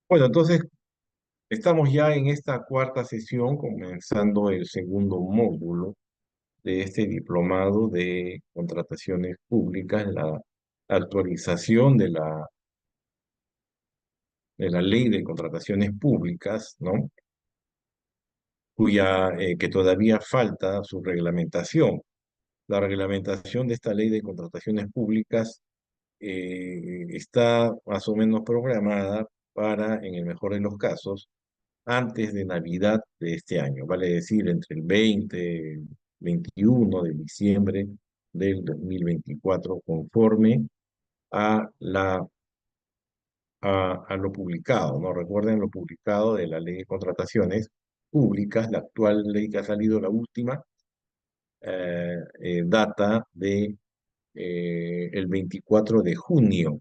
Bueno, entonces estamos ya en esta cuarta sesión, comenzando el segundo módulo de este diplomado de contrataciones públicas, la actualización de la ley de contrataciones públicas, ¿no? Que todavía falta su reglamentación. La reglamentación de esta ley de contrataciones públicas está más o menos programada para, en el mejor de los casos, antes de Navidad de este año, vale decir, entre el 20, 21 de diciembre del 2024, conforme a, a lo publicado, ¿no? Recuerden lo publicado de la Ley de Contrataciones Públicas, la actual ley que ha salido, la última, data de el 24 de junio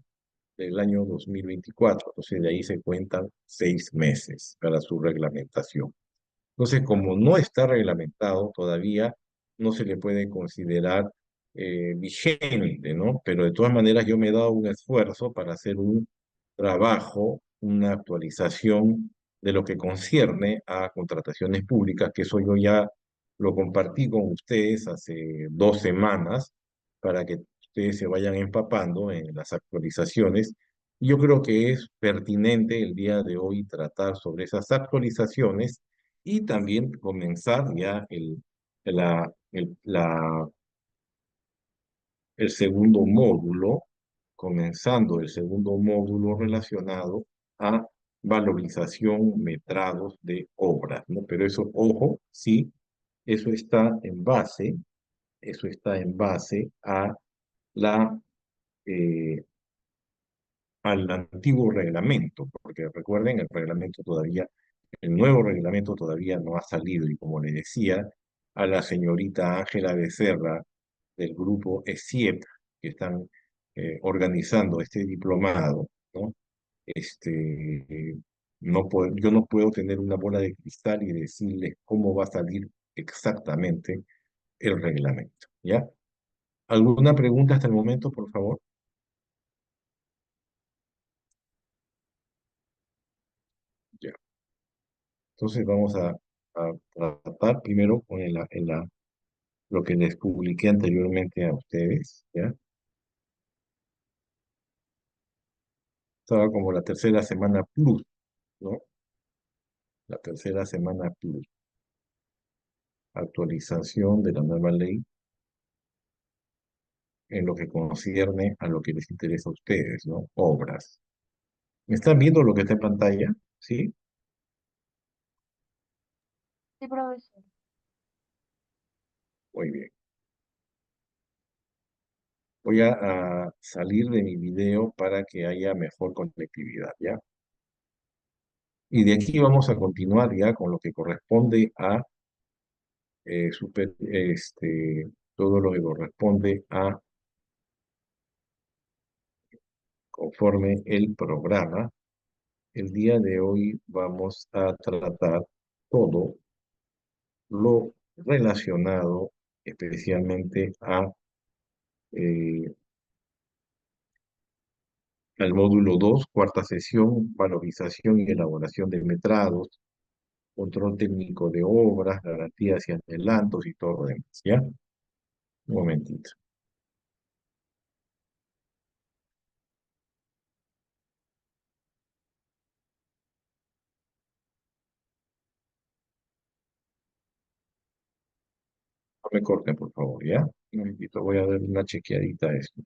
del año 2024. Entonces, de ahí se cuentan 6 meses para su reglamentación. Entonces, como no está reglamentado todavía, no se le puede considerar vigente, ¿no? Pero de todas maneras yo me he dado un esfuerzo para hacer un trabajo, una actualización de lo que concierne a contrataciones públicas, que eso yo ya lo compartí con ustedes hace 2 semanas, para que ustedes se vayan empapando en las actualizaciones. Yo creo que es pertinente el día de hoy tratar sobre esas actualizaciones y también comenzar ya el segundo módulo, comenzando el segundo módulo relacionado a valorización metrados de obras, ¿no? Pero eso, ojo, sí, eso está en base, eso está en base a la, eh, al antiguo reglamento, porque recuerden, el nuevo reglamento todavía no ha salido, y como le decía a la señorita Ángela Becerra del grupo ESIEP, que están organizando este diplomado, ¿no? Yo no puedo tener una bola de cristal y decirles cómo va a salir exactamente el reglamento, ¿ya? ¿Alguna pregunta hasta el momento, por favor? Ya. Entonces vamos a tratar primero con lo que les publiqué anteriormente a ustedes, ¿ya? Estaba como la tercera semana plus, ¿no? La tercera semana plus, actualización de la nueva ley en lo que concierne a lo que les interesa a ustedes, ¿no? Obras. ¿Me están viendo lo que está en pantalla? ¿Sí? Sí, profesor. Muy bien. Voy a salir de mi video para que haya mejor conectividad, ¿ya? Y de aquí vamos a continuar ya con lo que corresponde a todo lo que corresponde a conforme el programa. El día de hoy vamos a tratar todo lo relacionado especialmente eh, al módulo 2, cuarta sesión, valorización y elaboración de metrados, control técnico de obras, garantías y adelantos y todo lo demás, ¿ya? Un momentito. No me corten, por favor, ¿ya? Un momentito, voy a dar una chequeadita a esto.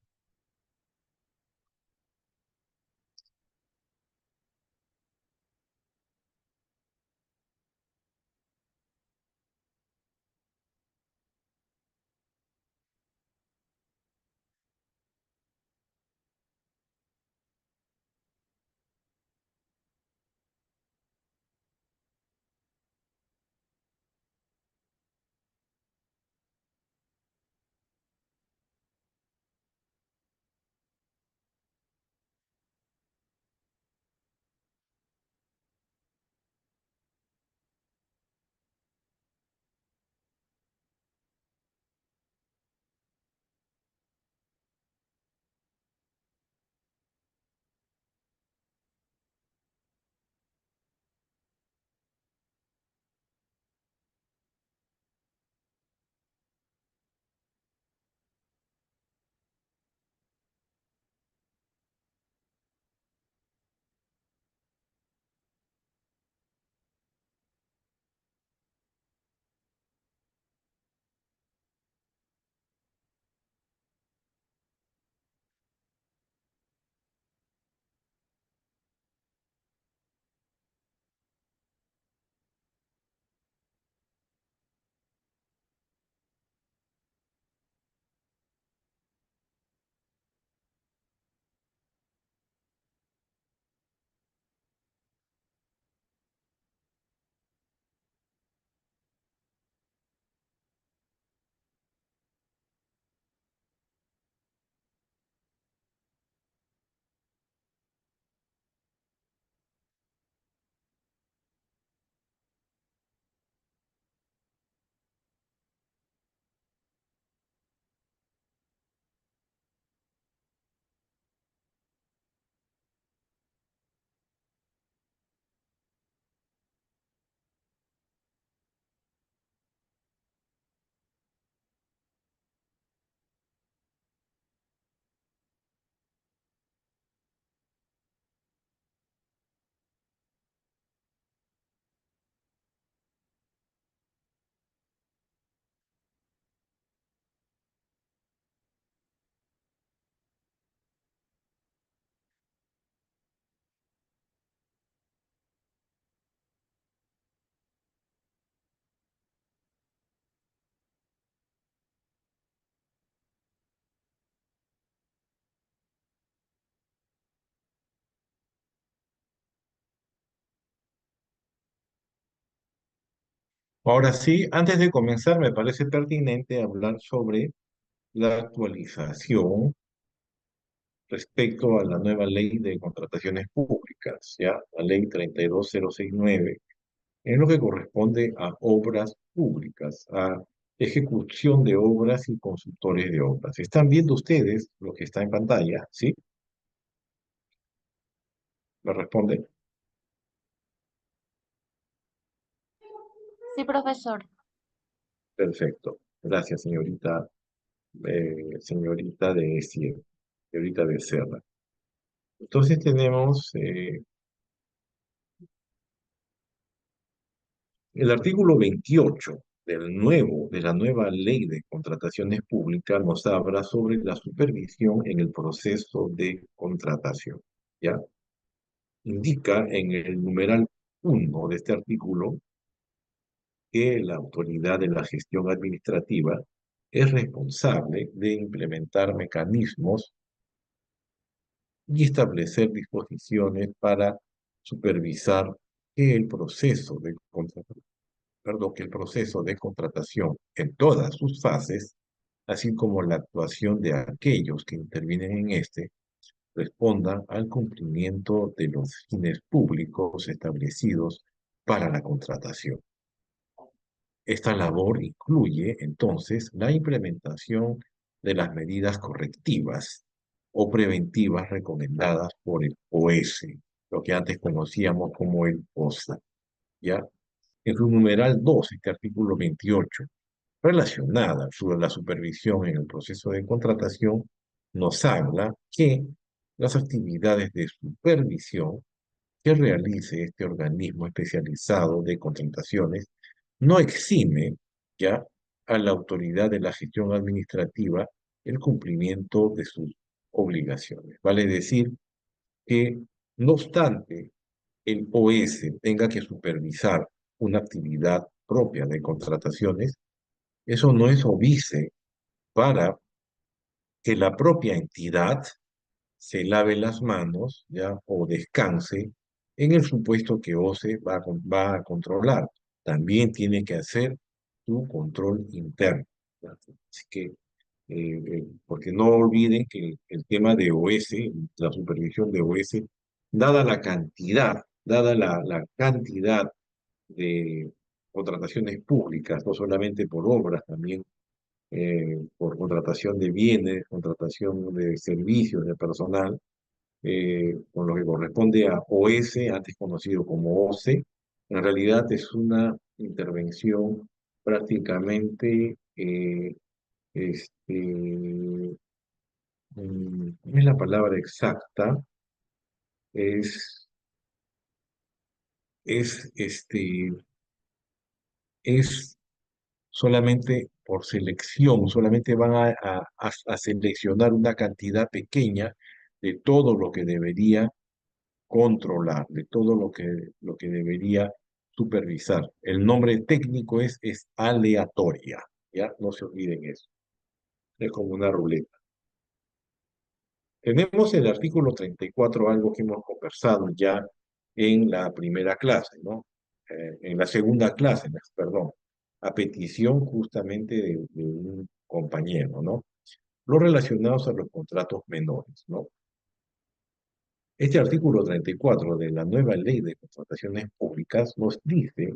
Ahora sí, antes de comenzar, me parece pertinente hablar sobre la actualización respecto a la nueva ley de contrataciones públicas, ya, la ley 32069, en lo que corresponde a obras públicas, a ejecución de obras y consultores de obras. ¿Están viendo ustedes lo que está en pantalla? ¿Sí? ¿Me responden? Sí, profesor. Perfecto. Gracias, señorita de señorita Becerra. Entonces tenemos el artículo 28 de la nueva ley de contrataciones públicas nos habla sobre la supervisión en el proceso de contratación. ¿Ya? Indica en el numeral 1 de este artículo que la autoridad de la gestión administrativa es responsable de implementar mecanismos y establecer disposiciones para supervisar que el proceso de que el proceso de contratación en todas sus fases, así como la actuación de aquellos que intervienen en este, responda al cumplimiento de los fines públicos establecidos para la contratación. Esta labor incluye, entonces, la implementación de las medidas correctivas o preventivas recomendadas por el OS, lo que antes conocíamos como el OSA, ¿ya? En su numeral 2, este artículo 28, relacionada sobre la supervisión en el proceso de contratación, nos habla que las actividades de supervisión que realice este organismo especializado de contrataciones no exime ya a la autoridad de la gestión administrativa el cumplimiento de sus obligaciones. Vale decir que, no obstante el OS tenga que supervisar una actividad propia de contrataciones, eso no es óbice para que la propia entidad se lave las manos, ¿ya? O descanse en el supuesto que OCE va a controlar. También tiene que hacer su control interno, ¿ya? Así que, porque no olviden que el tema de OS, la supervisión de OS, dada la cantidad de contrataciones públicas, no solamente por obras, también por contratación de bienes, contratación de servicios, de personal, con lo que corresponde a OS, antes conocido como OCE, en realidad es una intervención prácticamente, no es la palabra exacta, es, es, es solamente por selección, solamente van a seleccionar una cantidad pequeña de todo lo que debería controlar, de todo lo que debería supervisar. El nombre técnico es aleatoria, ¿ya? No se olviden eso. Es como una ruleta. Tenemos el artículo 34, algo que hemos conversado ya en la primera clase, ¿no? En la segunda clase, perdón, a petición justamente de un compañero, ¿no? Los relacionados a los contratos menores, ¿no? Este artículo 34 de la nueva ley de contrataciones públicas nos dice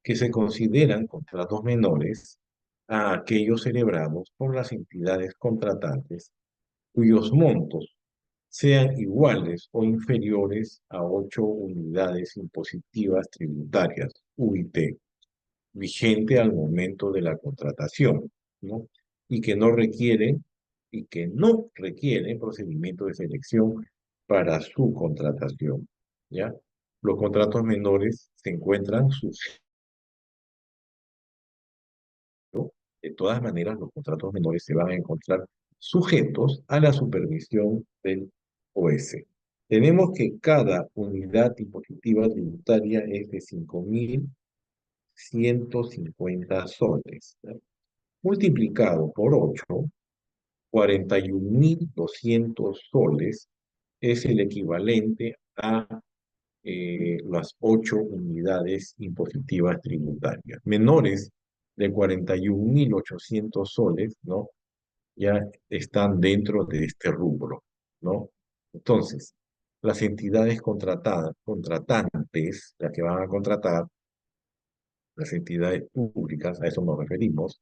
que se consideran contratos menores a aquellos celebrados por las entidades contratantes cuyos montos sean iguales o inferiores a 8 unidades impositivas tributarias, UIT, vigente al momento de la contratación, ¿no? Y que no requieren, y que no requieren procedimiento de selección para su contratación, ¿ya? Los contratos menores se encuentran sujetos. De todas maneras, los contratos menores se van a encontrar sujetos a la supervisión del OS. Tenemos que cada unidad impositiva tributaria es de 5.150 soles, ¿no? Multiplicado por 8, 41.200 soles es el equivalente a las 8 unidades impositivas tributarias. Menores de 41.800 soles, ¿no? Ya están dentro de este rubro, ¿no? Entonces, las entidades contratantes, las que van a contratar, las entidades públicas, a eso nos referimos,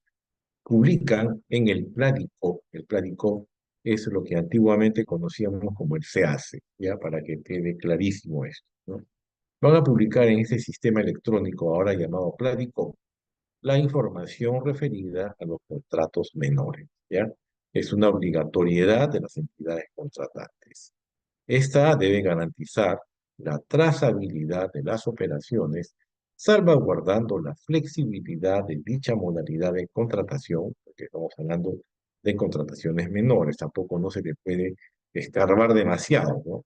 publican en el Pladico es lo que antiguamente conocíamos como el SEACE, ya para que quede clarísimo esto, ¿no? Van a publicar en ese sistema electrónico ahora llamado Pladico la información referida a los contratos menores, ¿ya? Es una obligatoriedad de las entidades contratantes. Esta debe garantizar la trazabilidad de las operaciones, salvaguardando la flexibilidad de dicha modalidad de contratación, porque estamos hablando de contrataciones menores, tampoco no se le puede escarbar demasiado, ¿no?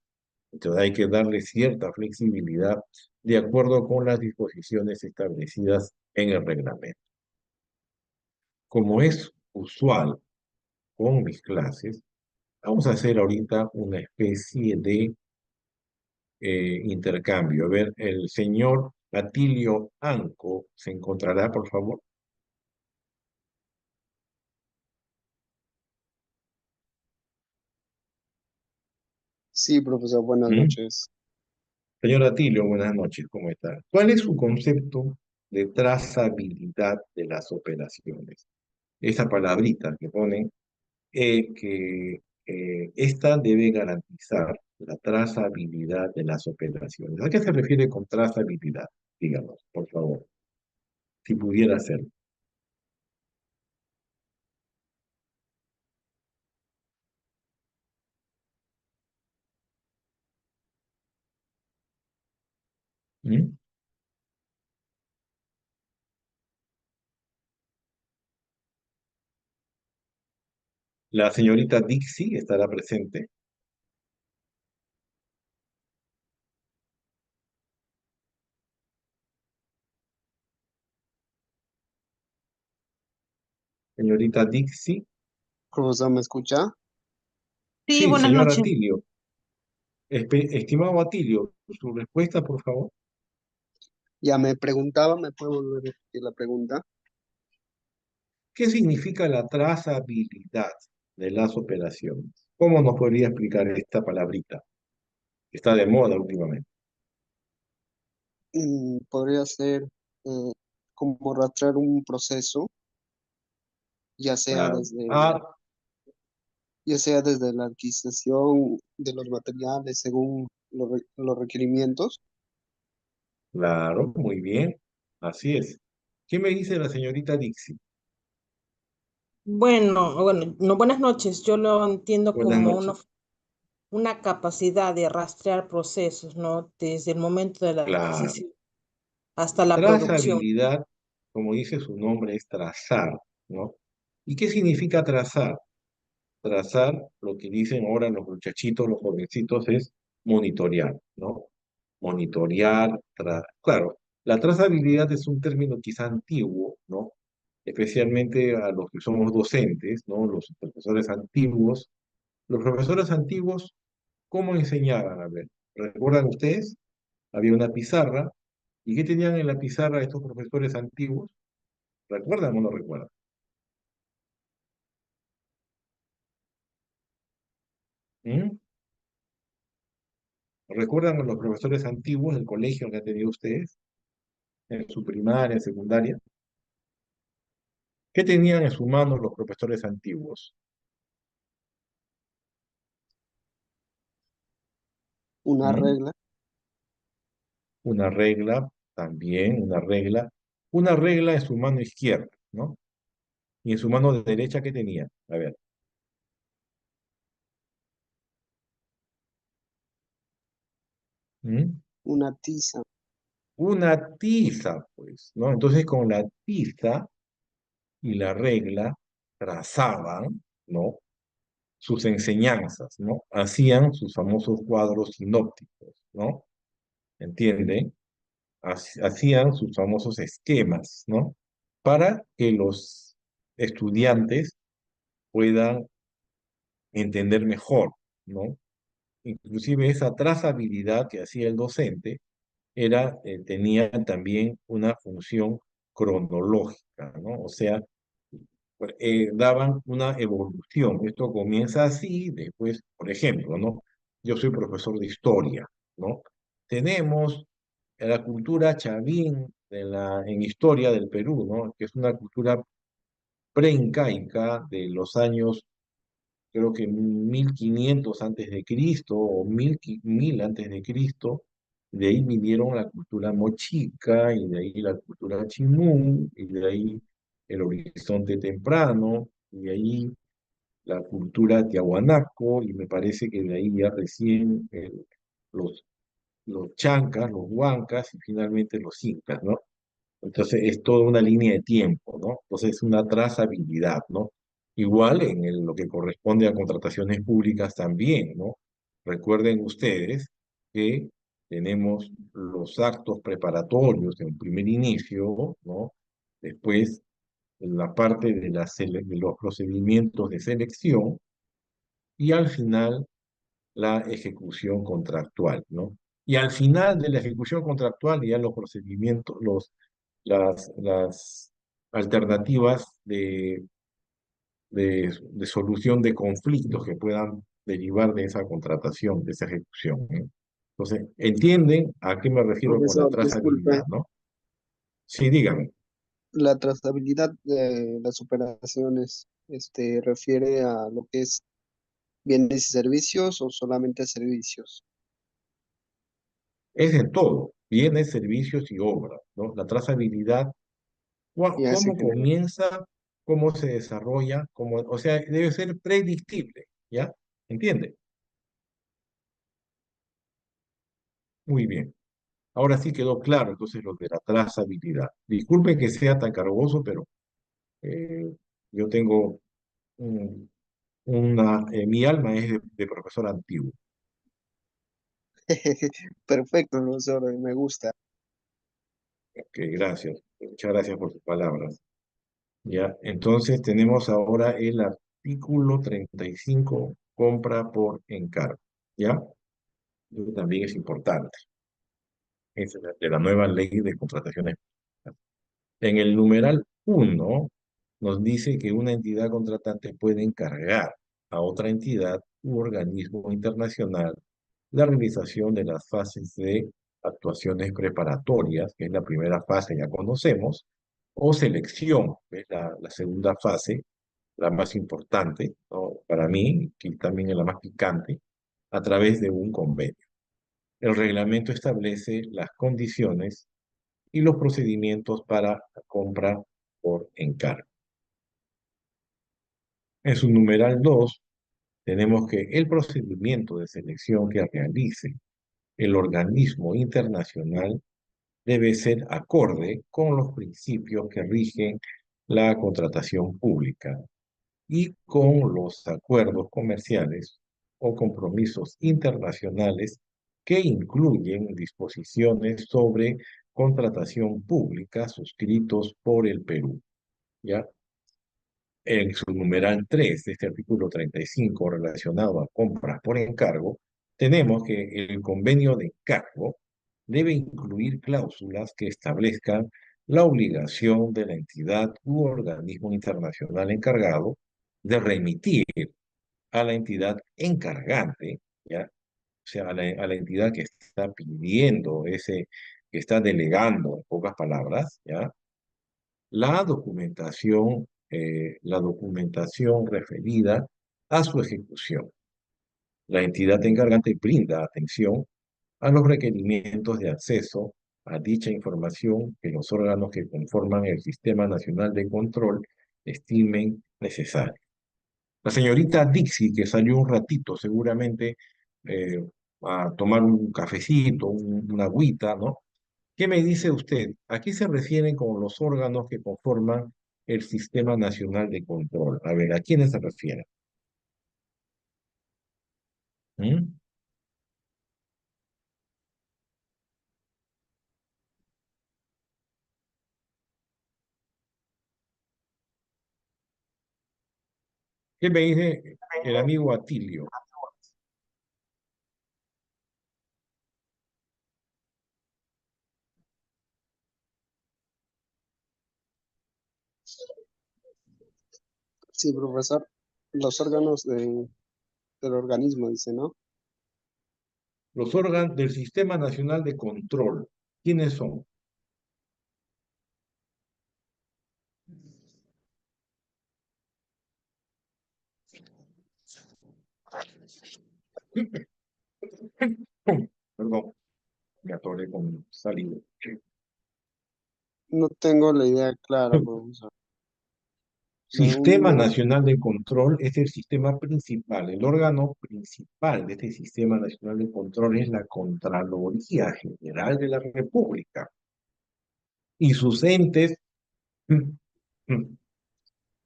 Entonces hay que darle cierta flexibilidad de acuerdo con las disposiciones establecidas en el reglamento. Como es usual con mis clases, vamos a hacer ahorita una especie de intercambio. A ver, el señor Atilio Anco se encontrará, por favor. Sí, profesor, buenas ¿Mm? noches. Señor Atilio, buenas noches, ¿cómo está? ¿Cuál es su concepto de trazabilidad de las operaciones? Esa palabrita que ponen, que esta debe garantizar la trazabilidad de las operaciones. ¿A qué se refiere con trazabilidad? Díganos, por favor, si pudiera ser. ¿Mm? La señorita Dixie estará presente. Señorita Dixie. Profesor, ¿me escucha? Sí, Sí, buenas señor noches. Atilio. Estimado Atilio, su respuesta, por favor. Ya me preguntaba, ¿me puede volver a repetir la pregunta? ¿Qué significa la trazabilidad de las operaciones? ¿Cómo nos podría explicar esta palabrita? Está de moda últimamente. Podría ser eh, como rastrear un proceso, ya sea Claro. desde, Ah, ya sea desde la adquisición de los materiales según los requerimientos. claro, muy bien. Así es. ¿Qué me dice la señorita Dixie? Bueno, no, buenas noches. Yo lo entiendo Buenas como noches. una capacidad de rastrear procesos, ¿no? Desde el momento de la Claro. adquisición hasta la producción. Trazabilidad, como dice su nombre, es trazar, ¿no? ¿Y qué significa trazar? Trazar, lo que dicen ahora los muchachitos, los jovencitos, es monitorear, ¿no? Monitorear, claro, la trazabilidad es un término quizá antiguo, ¿no? Especialmente a los que somos docentes, ¿no? Los profesores antiguos, ¿cómo enseñaban? A ver, ¿recuerdan ustedes? Había una pizarra, ¿y qué tenían en la pizarra estos profesores antiguos? ¿Recuerdan o no recuerdan? ¿Mm? ¿Recuerdan a los profesores antiguos del colegio que han tenido ustedes en su primaria, secundaria? ¿Qué tenían en sus manos los profesores antiguos? Una ¿Mm? regla, Una regla, también una regla en su mano izquierda, ¿no? Y en su mano derecha, ¿qué tenía? A ver, ¿mm? una tiza, Una tiza, pues, ¿no? Entonces con la tiza y la regla trazaban, ¿no? Sus enseñanzas, ¿no? Hacían sus famosos cuadros sinópticos, ¿no? ¿Entienden? Hacían sus famosos esquemas, ¿no? Para que los estudiantes puedan entender mejor, ¿no? Inclusive esa trazabilidad que hacía el docente tenía también una función cronológica, ¿no? O sea, daban una evolución. Esto comienza así, después, por ejemplo, ¿no? Yo soy profesor de historia, ¿no? Tenemos la cultura chavín en historia del Perú, ¿no? Que es una cultura preincaica de los años, creo que 1500 antes de Cristo o 1000 antes de Cristo. De ahí vinieron la cultura mochica y de ahí la cultura chimú y de ahí el horizonte temprano y de ahí la cultura tiahuanaco y me parece que de ahí ya recién los, los chancas, los huancas y finalmente los incas, ¿no? Entonces es toda una línea de tiempo, ¿no? Entonces es una trazabilidad, ¿no? Igual en lo que corresponde a contrataciones públicas también, ¿no? Recuerden ustedes que tenemos los actos preparatorios en un primer inicio, ¿no? Después en la parte de, de los procedimientos de selección y al final la ejecución contractual, ¿no? Y al final de la ejecución contractual ya los procedimientos, las alternativas de solución de conflictos que puedan derivar de esa contratación, de esa ejecución, ¿eh? Entonces, ¿entienden a qué me refiero con la Profesor, disculpe, trazabilidad, no? Sí, dígame. la trazabilidad de las operaciones, ¿refiere a lo que es bienes y servicios o solamente servicios? Es de todo, bienes, servicios y obras, ¿no? La trazabilidad, Ya es en cómo general. comienza, cómo se desarrolla, cómo, o sea, debe ser predictible, ¿ya? ¿Entiende? Muy bien. Ahora sí quedó claro entonces lo de la trazabilidad. Disculpe que sea tan cargoso, pero eh, yo tengo mi alma es de profesor antiguo. Perfecto, profesor, me gusta. Ok, gracias. Muchas gracias por sus palabras. Ya, entonces tenemos ahora el artículo 35, compra por encargo. ¿Ya? Eso también es importante. Es de la nueva ley de contrataciones. En el numeral 1 nos dice que una entidad contratante puede encargar a otra entidad u organismo internacional la realización de las fases de actuaciones preparatorias, que es la primera fase, ya conocemos, o selección, que es la segunda fase, la más importante, ¿no? Para mí, que también es la más picante, a través de un convenio. El reglamento establece las condiciones y los procedimientos para la compra por encargo. En su numeral 2 tenemos que el procedimiento de selección que realice el organismo internacional debe ser acorde con los principios que rigen la contratación pública y con los acuerdos comerciales o compromisos internacionales que incluyen disposiciones sobre contratación pública suscritos por el Perú. ¿Ya? En su numeral 3 de este artículo 35 relacionado a compras por encargo, tenemos que el convenio de encargo debe incluir cláusulas que establezcan la obligación de la entidad u organismo internacional encargado de remitir a la entidad encargante, ¿ya? O sea, a la entidad que está pidiendo que está delegando, en pocas palabras, ¿ya? La documentación referida a su ejecución. La entidad encargante brinda atención a los requerimientos de acceso a dicha información que los órganos que conforman el Sistema Nacional de Control estimen necesario. La señorita Dixie, que salió un ratito seguramente eh, a tomar un cafecito, una agüita, ¿no? ¿Qué me dice usted? ¿A qué se refieren con los órganos que conforman el Sistema Nacional de Control? A ver, ¿a quiénes se refieren? ¿Mm? ¿Qué me dice el amigo Atilio? Sí, profesor. Los órganos del organismo, dice, ¿no? Los órganos del Sistema Nacional de Control, ¿quiénes son? Perdón, me atoré con saliva. No tengo la idea clara, profesor. Sistema Número, Nacional de Control es el sistema principal. El órgano principal de este Sistema Nacional de Control es la Contraloría General de la República y sus entes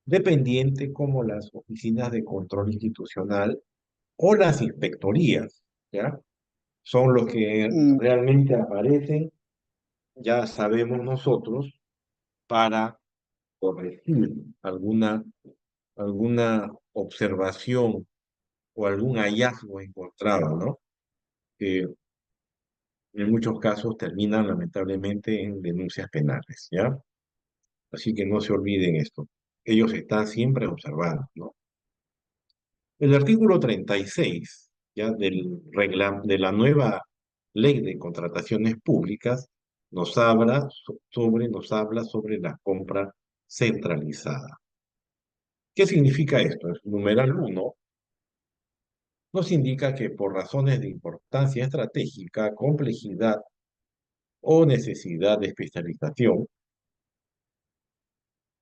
dependientes como las oficinas de control institucional o las inspectorías, ¿ya? Son los que mm, realmente aparecen, ya sabemos nosotros, para corregir alguna observación o algún hallazgo encontrado, ¿no? Que en muchos casos terminan lamentablemente en denuncias penales, ¿ya? Así que no se olviden esto. Ellos están siempre observando, ¿no? El artículo 36, ¿ya? De la nueva ley de contrataciones públicas nos habla sobre la compra centralizada. ¿Qué significa esto? El numeral 1 nos indica que por razones de importancia estratégica, complejidad o necesidad de especialización,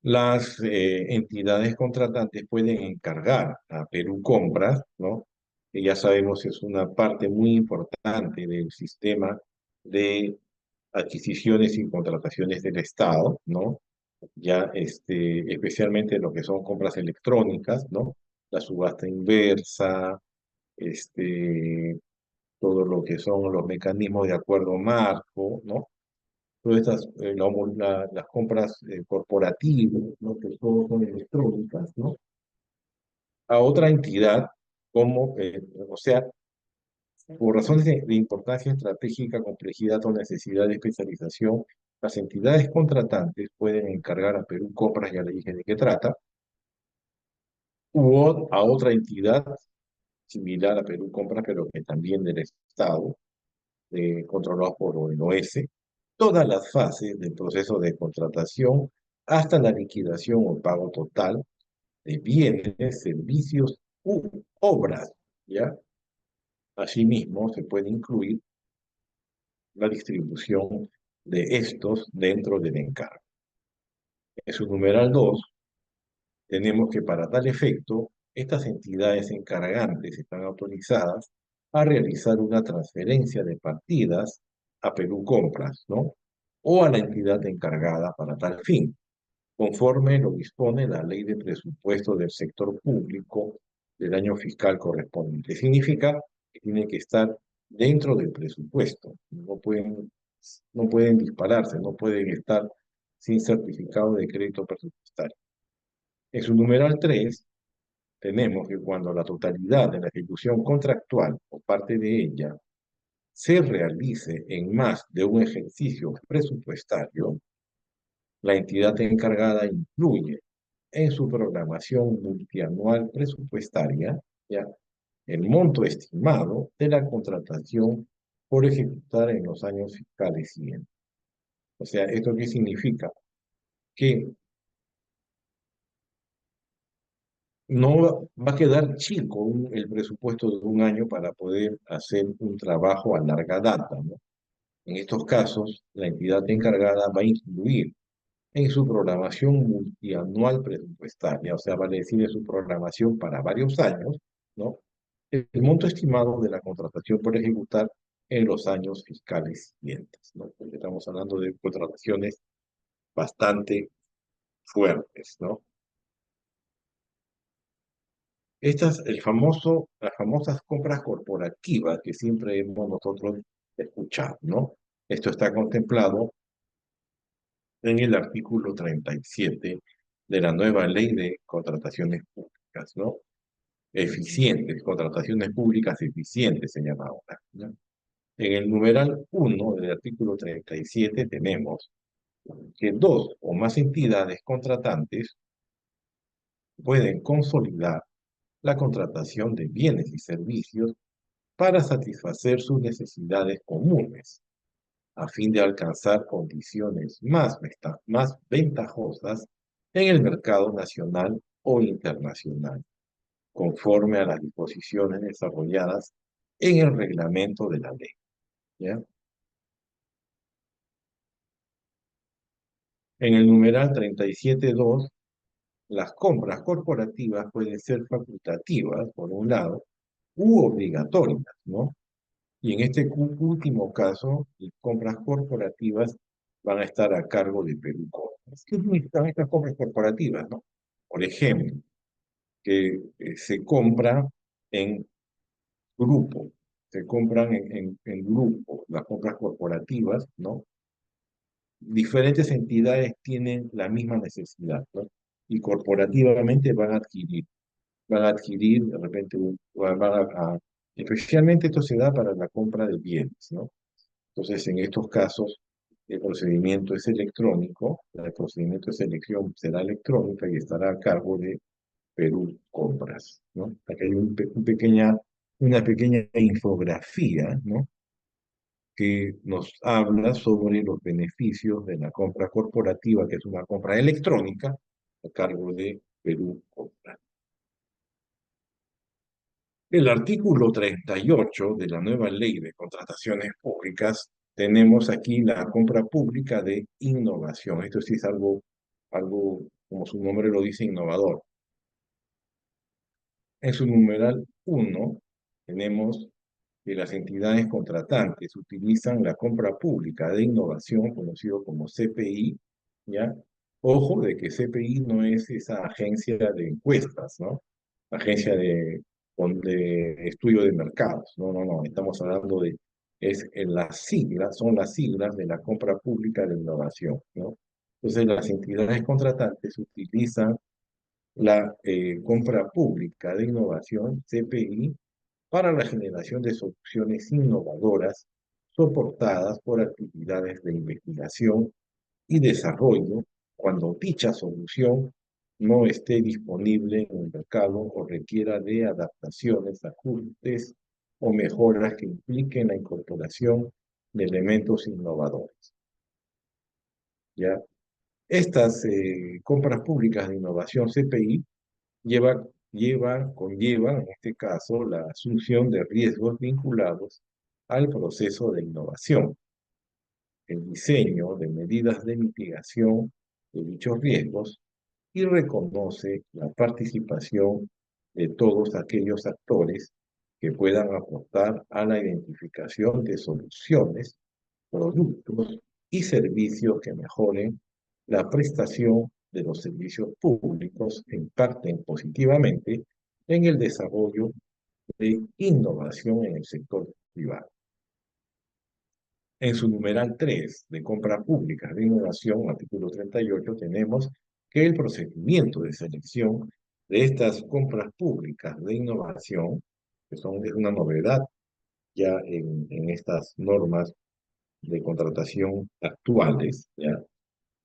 las entidades contratantes pueden encargar a Perú Compras, ¿no? Que ya sabemos es una parte muy importante del sistema de adquisiciones y contrataciones del Estado, ¿no? Ya especialmente lo que son compras electrónicas, ¿no? La subasta inversa, este, todo lo que son los mecanismos de acuerdo marco, ¿no? Todas estas, las compras corporativas, ¿no? Que todos son electrónicas, ¿no? A otra entidad, como, o sea, por razones de importancia estratégica, complejidad o necesidad de especialización, las entidades contratantes pueden encargar a Perú Compras, ya le dije de qué trata, a otra entidad similar a Perú Compras, pero que también del Estado, controlados por ONOS, todas las fases del proceso de contratación hasta la liquidación o pago total de bienes, servicios u obras, ¿ya? Asimismo, se puede incluir la distribución de estos dentro del encargo. En su numeral 2 tenemos que para tal efecto, estas entidades encargantes están autorizadas a realizar una transferencia de partidas a Perú Compras, ¿no? O a la entidad encargada para tal fin, conforme lo dispone la Ley de Presupuesto del Sector Público del año fiscal correspondiente. Significa que tiene que estar dentro del presupuesto, no pueden dispararse, no pueden estar sin certificado de crédito presupuestario. En su numeral 3 tenemos que cuando la totalidad de la ejecución contractual o parte de ella se realice en más de un ejercicio presupuestario, la entidad encargada incluye en su programación multianual presupuestaria ya el monto estimado de la contratación por ejecutar en los años fiscales siguientes. O sea, ¿esto qué significa? Que no va a quedar chico el presupuesto de un año para poder hacer un trabajo a larga data, ¿no? En estos casos, la entidad encargada va a incluir en su programación multianual presupuestaria, o sea, vale decir en su programación para varios años, ¿no? El monto estimado de la contratación por ejecutar en los años fiscales siguientes, ¿no? Porque estamos hablando de contrataciones bastante fuertes, ¿no? Las famosas compras corporativas que siempre hemos nosotros escuchado, ¿no? Esto está contemplado en el artículo 37 de la nueva ley de contrataciones públicas, ¿no? Eficientes, contrataciones públicas eficientes se llama ahora, ¿no? En el numeral 1 del artículo 37 tenemos que dos o más entidades contratantes pueden consolidar la contratación de bienes y servicios para satisfacer sus necesidades comunes, a fin de alcanzar condiciones más ventajosas en el mercado nacional o internacional, conforme a las disposiciones desarrolladas en el reglamento de la ley. ¿Ya? En el numeral 37.2, las compras corporativas pueden ser facultativas, por un lado, u obligatorias, ¿no? Y en este último caso, las compras corporativas van a estar a cargo de Perú Compras. ¿Qué significan estas compras corporativas, no? Por ejemplo, que se compra en grupo, se compran en grupo las compras corporativas, ¿no? Diferentes entidades tienen la misma necesidad, ¿no? Y corporativamente van a adquirir de repente, especialmente esto se da para la compra de bienes, ¿no? Entonces, en estos casos, el procedimiento es electrónico, el procedimiento de selección será electrónica y estará a cargo de Perú Compras, ¿no? Aquí hay una pequeña infografía, ¿no? Que nos habla sobre los beneficios de la compra corporativa, que es una compra electrónica, a cargo de Perú Compras. El artículo 38 de la nueva ley de contrataciones públicas, tenemos aquí la compra pública de innovación. Esto sí es algo, como su nombre lo dice, innovador. En su numeral 1 tenemos que las entidades contratantes utilizan la compra pública de innovación, conocido como CPI, ¿ya? Ojo de que CPI no es esa agencia de encuestas, ¿no? Agencia de estudio de mercados. No, no, no. Estamos hablando de, son las siglas de la compra pública de innovación, ¿no? Entonces, las entidades contratantes utilizan la compra pública de innovación, CPI, para la generación de soluciones innovadoras soportadas por actividades de investigación y desarrollo cuando dicha solución no esté disponible en el mercado o requiera de adaptaciones, ajustes o mejoras que impliquen la incorporación de elementos innovadores. ¿Ya? Estas compras públicas de innovación CPI conllevan, en este caso, la asunción de riesgos vinculados al proceso de innovación, el diseño de medidas de mitigación de dichos riesgos y reconoce la participación de todos aquellos actores que puedan aportar a la identificación de soluciones, productos y servicios que mejoren la prestación de los servicios públicos e impacten positivamente en el desarrollo de innovación en el sector privado. En su numeral 3 de compra pública de innovación, artículo 38, tenemos que el procedimiento de selección de estas compras públicas de innovación, es una novedad ya en estas normas de contratación actuales, ¿ya?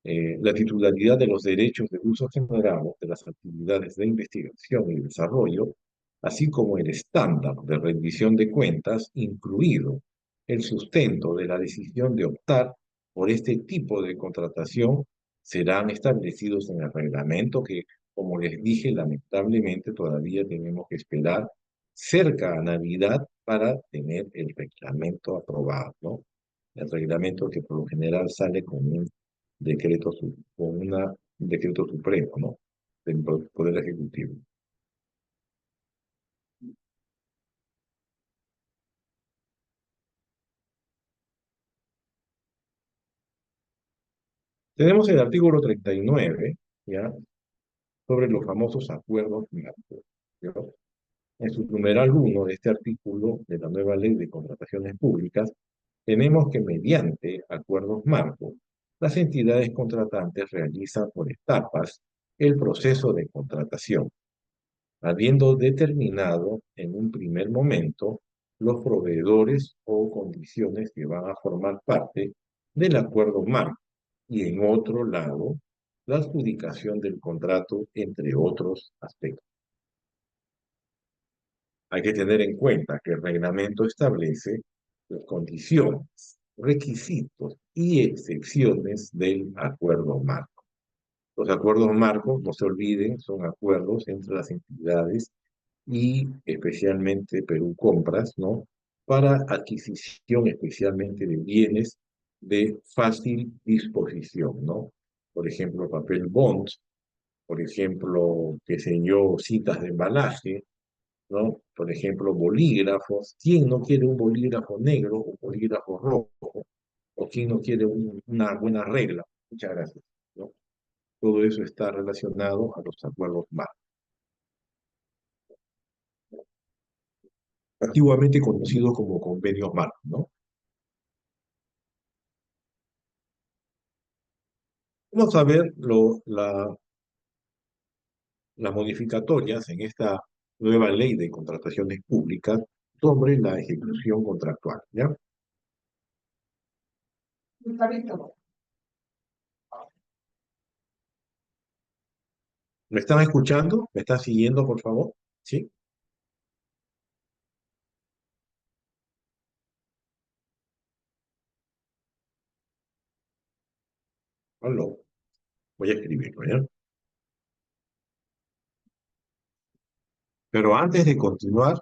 La titularidad de los derechos de uso generado de las actividades de investigación y desarrollo, así como el estándar de rendición de cuentas, incluido el sustento de la decisión de optar por este tipo de contratación, serán establecidos en el reglamento que, como les dije, lamentablemente todavía tenemos que esperar cerca a Navidad para tener el reglamento aprobado, ¿no? El reglamento que por lo general sale con un un decreto supremo, ¿no? Del Poder Ejecutivo. Tenemos el artículo 39, ¿ya? Sobre los famosos acuerdos marco, ¿ya? En su numeral 1 de este artículo de la nueva ley de contrataciones públicas, tenemos que mediante acuerdos marco, las entidades contratantes realizan por etapas el proceso de contratación, habiendo determinado en un primer momento los proveedores o condiciones que van a formar parte del acuerdo marco, y en otro lado, la adjudicación del contrato, entre otros aspectos. Hay que tener en cuenta que el reglamento establece las condiciones, requisitos y excepciones del acuerdo marco. Los acuerdos marcos, no se olviden, son acuerdos entre las entidades y especialmente Perú Compras, ¿no? Para adquisición especialmente de bienes de fácil disposición, ¿no? Por ejemplo, papel bond, por ejemplo, qué sé yo, cintas de embalaje, ¿no? Por ejemplo, bolígrafos. ¿Quién no quiere un bolígrafo negro o bolígrafo rojo? ¿O quién no quiere una buena regla? Muchas gracias, ¿no? Todo eso está relacionado a los acuerdos marcos, antiguamente conocidos como convenios marcos, ¿no? Vamos a ver las modificatorias en esta nueva ley de contrataciones públicas sobre la ejecución contractual, ¿ya? ¿Me están escuchando? ¿Me están siguiendo, por favor? ¿Sí? Aló. Voy a escribirlo, ¿ya? Pero antes de continuar,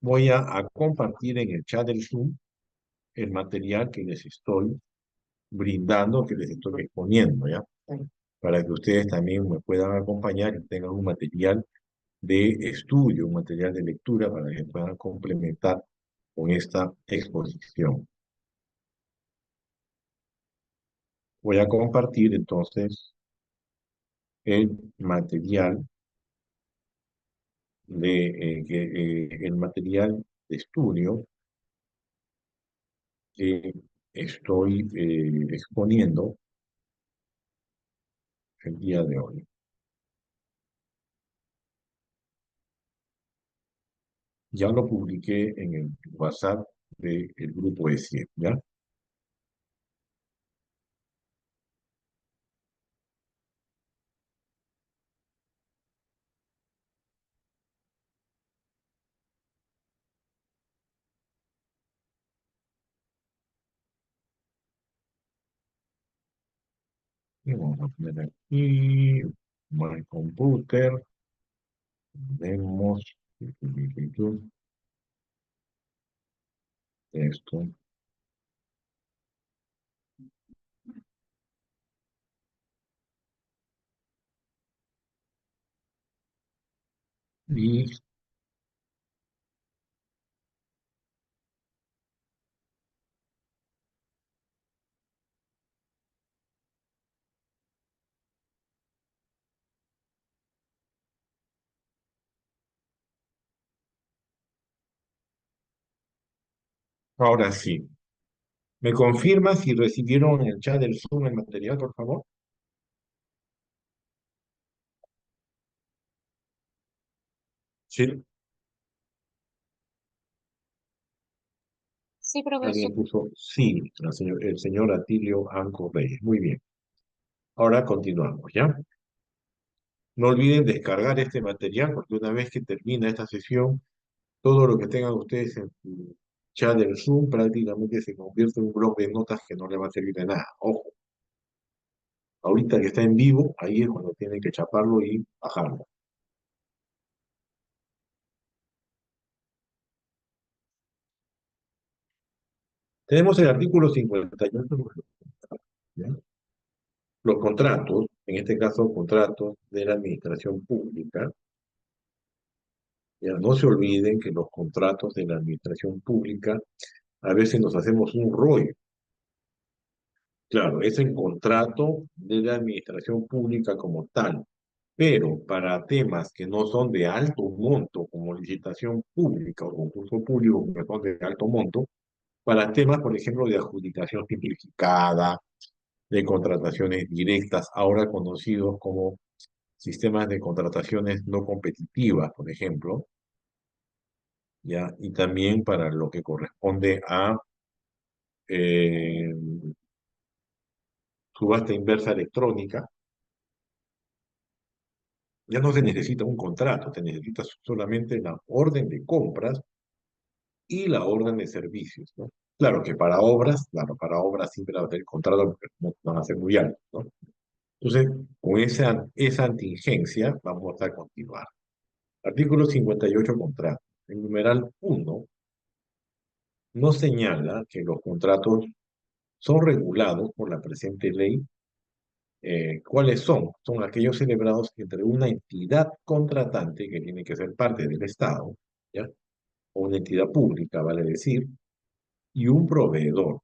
voy a compartir en el chat del Zoom el material que les estoy brindando, que les estoy exponiendo, ¿ya? Para que ustedes también me puedan acompañar y tengan un material de estudio, un material de lectura para que puedan complementar con esta exposición. Voy a compartir entonces el material el material de estudio que estoy exponiendo el día de hoy. Ya lo publiqué en el WhatsApp del grupo E7, ¿ya? Y vamos a poner aquí, My Computer, vemos esto, y ahora sí. ¿Me confirma si recibieron en el chat del Zoom el material, por favor? Sí. Sí, profesor. Alguien puso sí, el señor Atilio Anco Reyes. Muy bien. Ahora continuamos, ¿ya? No olviden descargar este material porque una vez que termina esta sesión, todo lo que tengan ustedes en su chat del Zoom prácticamente se convierte en un blog de notas que no le va a servir de nada. Ojo, ahorita que está en vivo, ahí es cuando tienen que chaparlo y bajarlo. Tenemos el artículo 58, ¿ya? Los contratos, en este caso contratos de la administración pública. Ya no se olviden que los contratos de la administración pública a veces nos hacemos un rollo. Claro, es el contrato de la administración pública como tal, pero para temas que no son de alto monto, como licitación pública o concurso público, que son de alto monto, para temas, por ejemplo, de adjudicación simplificada, de contrataciones directas, ahora conocidos como sistemas de contrataciones no competitivas, por ejemplo, ¿ya? Y también para lo que corresponde a eh, subasta inversa electrónica, ya no se necesita un contrato, se necesita solamente la orden de compras y la orden de servicios, ¿no? Claro que claro, para obras siempre va a haber contrato porque no van a ser muy altos, ¿no? Entonces, con esa contingencia vamos a continuar. Artículo 58, contrato. El numeral 1 nos señala que los contratos son regulados por la presente ley. ¿Cuáles son? Son aquellos celebrados entre una entidad contratante, que tiene que ser parte del Estado, ¿ya? O una entidad pública, vale decir, y un proveedor,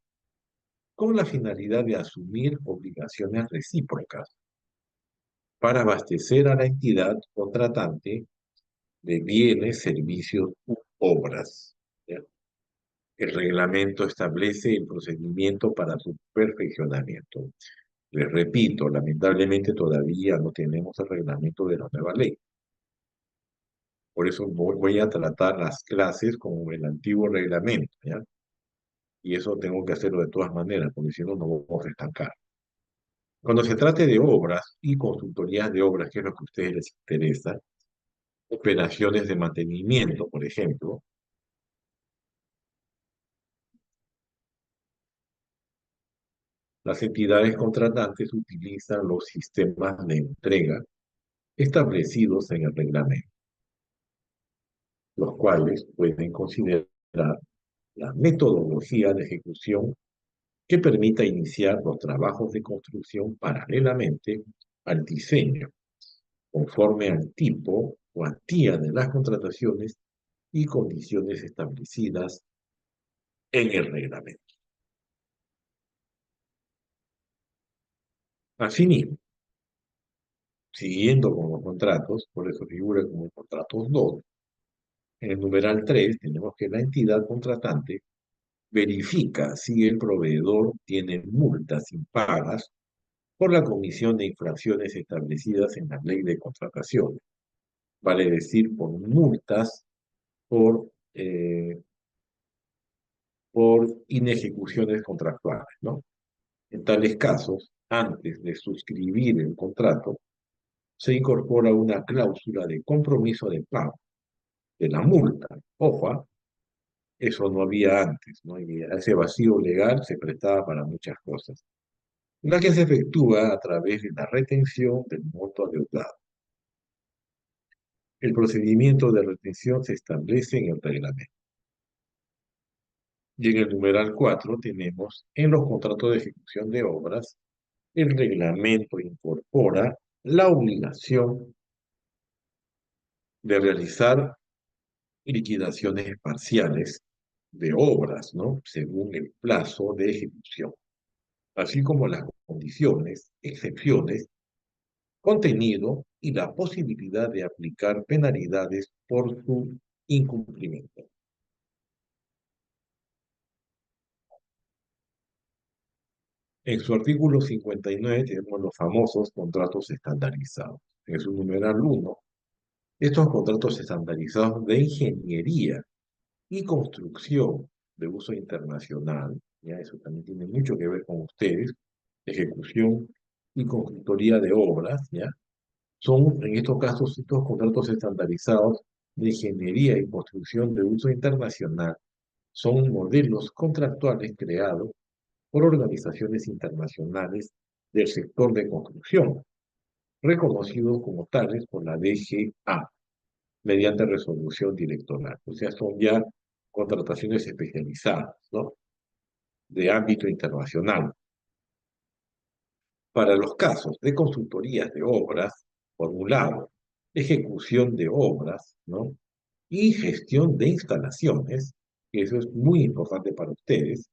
con la finalidad de asumir obligaciones recíprocas para abastecer a la entidad contratante de bienes, servicios u obras, ¿ya? El reglamento establece el procedimiento para su perfeccionamiento. Les repito, lamentablemente todavía no tenemos el reglamento de la nueva ley. Por eso voy a tratar las clases como el antiguo reglamento, ¿ya? Y eso tengo que hacerlo de todas maneras, porque si no, no vamos a estancar. Cuando se trate de obras y consultorías de obras, que es lo que a ustedes les interesa, operaciones de mantenimiento, por ejemplo, las entidades contratantes utilizan los sistemas de entrega establecidos en el reglamento, los cuales pueden considerar la metodología de ejecución que permita iniciar los trabajos de construcción paralelamente al diseño, conforme al tipo, cuantía de las contrataciones y condiciones establecidas en el reglamento. Asimismo, siguiendo con los contratos, por eso figura como contratos 2, en el numeral 3 tenemos que la entidad contratante verifica si el proveedor tiene multas impagas por la comisión de infracciones establecidas en la ley de contrataciones, vale decir, por multas por, eh, por inejecuciones contractuales, ¿no? En tales casos, antes de suscribir el contrato, se incorpora una cláusula de compromiso de pago de la multa. Ojo, eso no había antes, ¿no? Y ese vacío legal se prestaba para muchas cosas, la que se efectúa a través de la retención del monto adeudado. El procedimiento de retención se establece en el reglamento. Y en el numeral 4 tenemos, en los contratos de ejecución de obras, el reglamento incorpora la obligación de realizar liquidaciones parciales de obras, ¿no? Según el plazo de ejecución, así como las condiciones, excepciones, contenido y la posibilidad de aplicar penalidades por su incumplimiento. En su artículo 59 tenemos los famosos contratos estandarizados. En su numeral 1, estos contratos estandarizados de ingeniería y construcción de uso internacional, ya eso también tiene mucho que ver con ustedes, ejecución y consultoría de obras, ya, son en estos casos estos contratos estandarizados de ingeniería y construcción de uso internacional, son modelos contractuales creados por organizaciones internacionales del sector de construcción, reconocidos como tales por la DGA, mediante resolución directoral. O sea, son ya contrataciones especializadas, ¿no? De ámbito internacional. Para los casos de consultorías de obras, por un lado, ejecución de obras, ¿no? Y gestión de instalaciones, que eso es muy importante para ustedes,